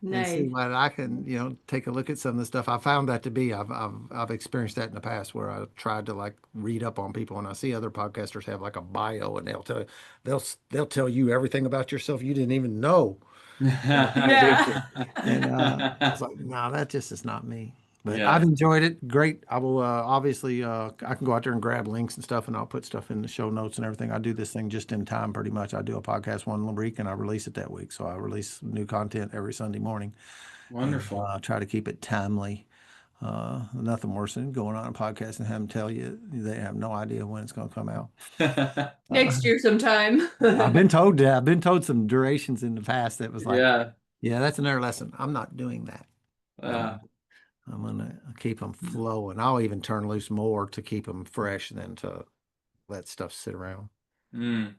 and see Nice. what I can, take a look at some of the stuff. I found that to be, I've experienced that in the past where I tried to like read up on people, and I see other podcasters have like a bio, and they'll tell you everything about yourself you didn't even know. Yeah. And I was like, no, that just is not me. But Yeah. I've enjoyed it. Great. I will obviously I can go out there and grab links and stuff, and I'll put stuff in the show notes and everything. I do this thing just in time pretty much. I do a podcast one week and I release it that week. So I release new content every Sunday morning. Wonderful. And, try to keep it timely. Nothing worse than going on a podcast and have them tell you they have no idea when it's going to come out. Next year sometime. I've been told that. I've been told some durations in the past that was like, Yeah. yeah, that's another lesson. I'm not doing that. Uh, I'm gonna keep them flowing. I'll even turn loose more to keep them fresh than to let stuff sit around. mm.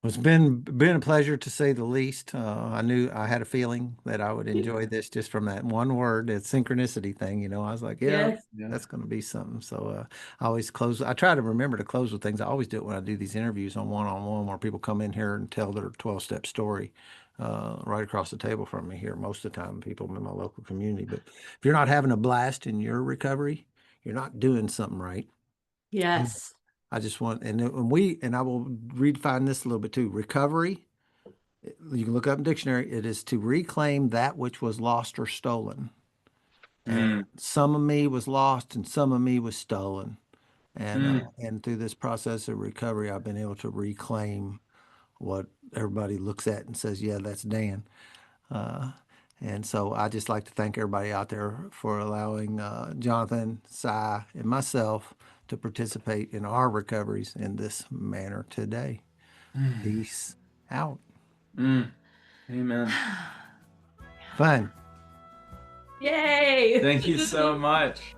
It's been a pleasure to say the least. I knew I had a feeling that I would enjoy this just from that one word, that synchronicity thing. I was like, yeah, Yes. Yeah. that's going to be something. So I always close. I try to remember to close with things. I always do it when I do these interviews on one-on-one where people come in here and tell their 12-step story. right across the table from me here most of the time, people in my local community. But if you're not having a blast in your recovery, you're not doing something right. Yes. I just want, and I will redefine this a little bit too. Recovery, you can look up in dictionary, it is to reclaim that which was lost or stolen. And some of me was lost and some of me was stolen. And through this process of recovery, I've been able to reclaim what everybody looks at and says, yeah, that's Dan. Uh, and so I just like to thank everybody out there for allowing Jonathan, Cy, and myself to participate in our recoveries in this manner today. Peace out. Amen. Fun. Yay! Thank you so much.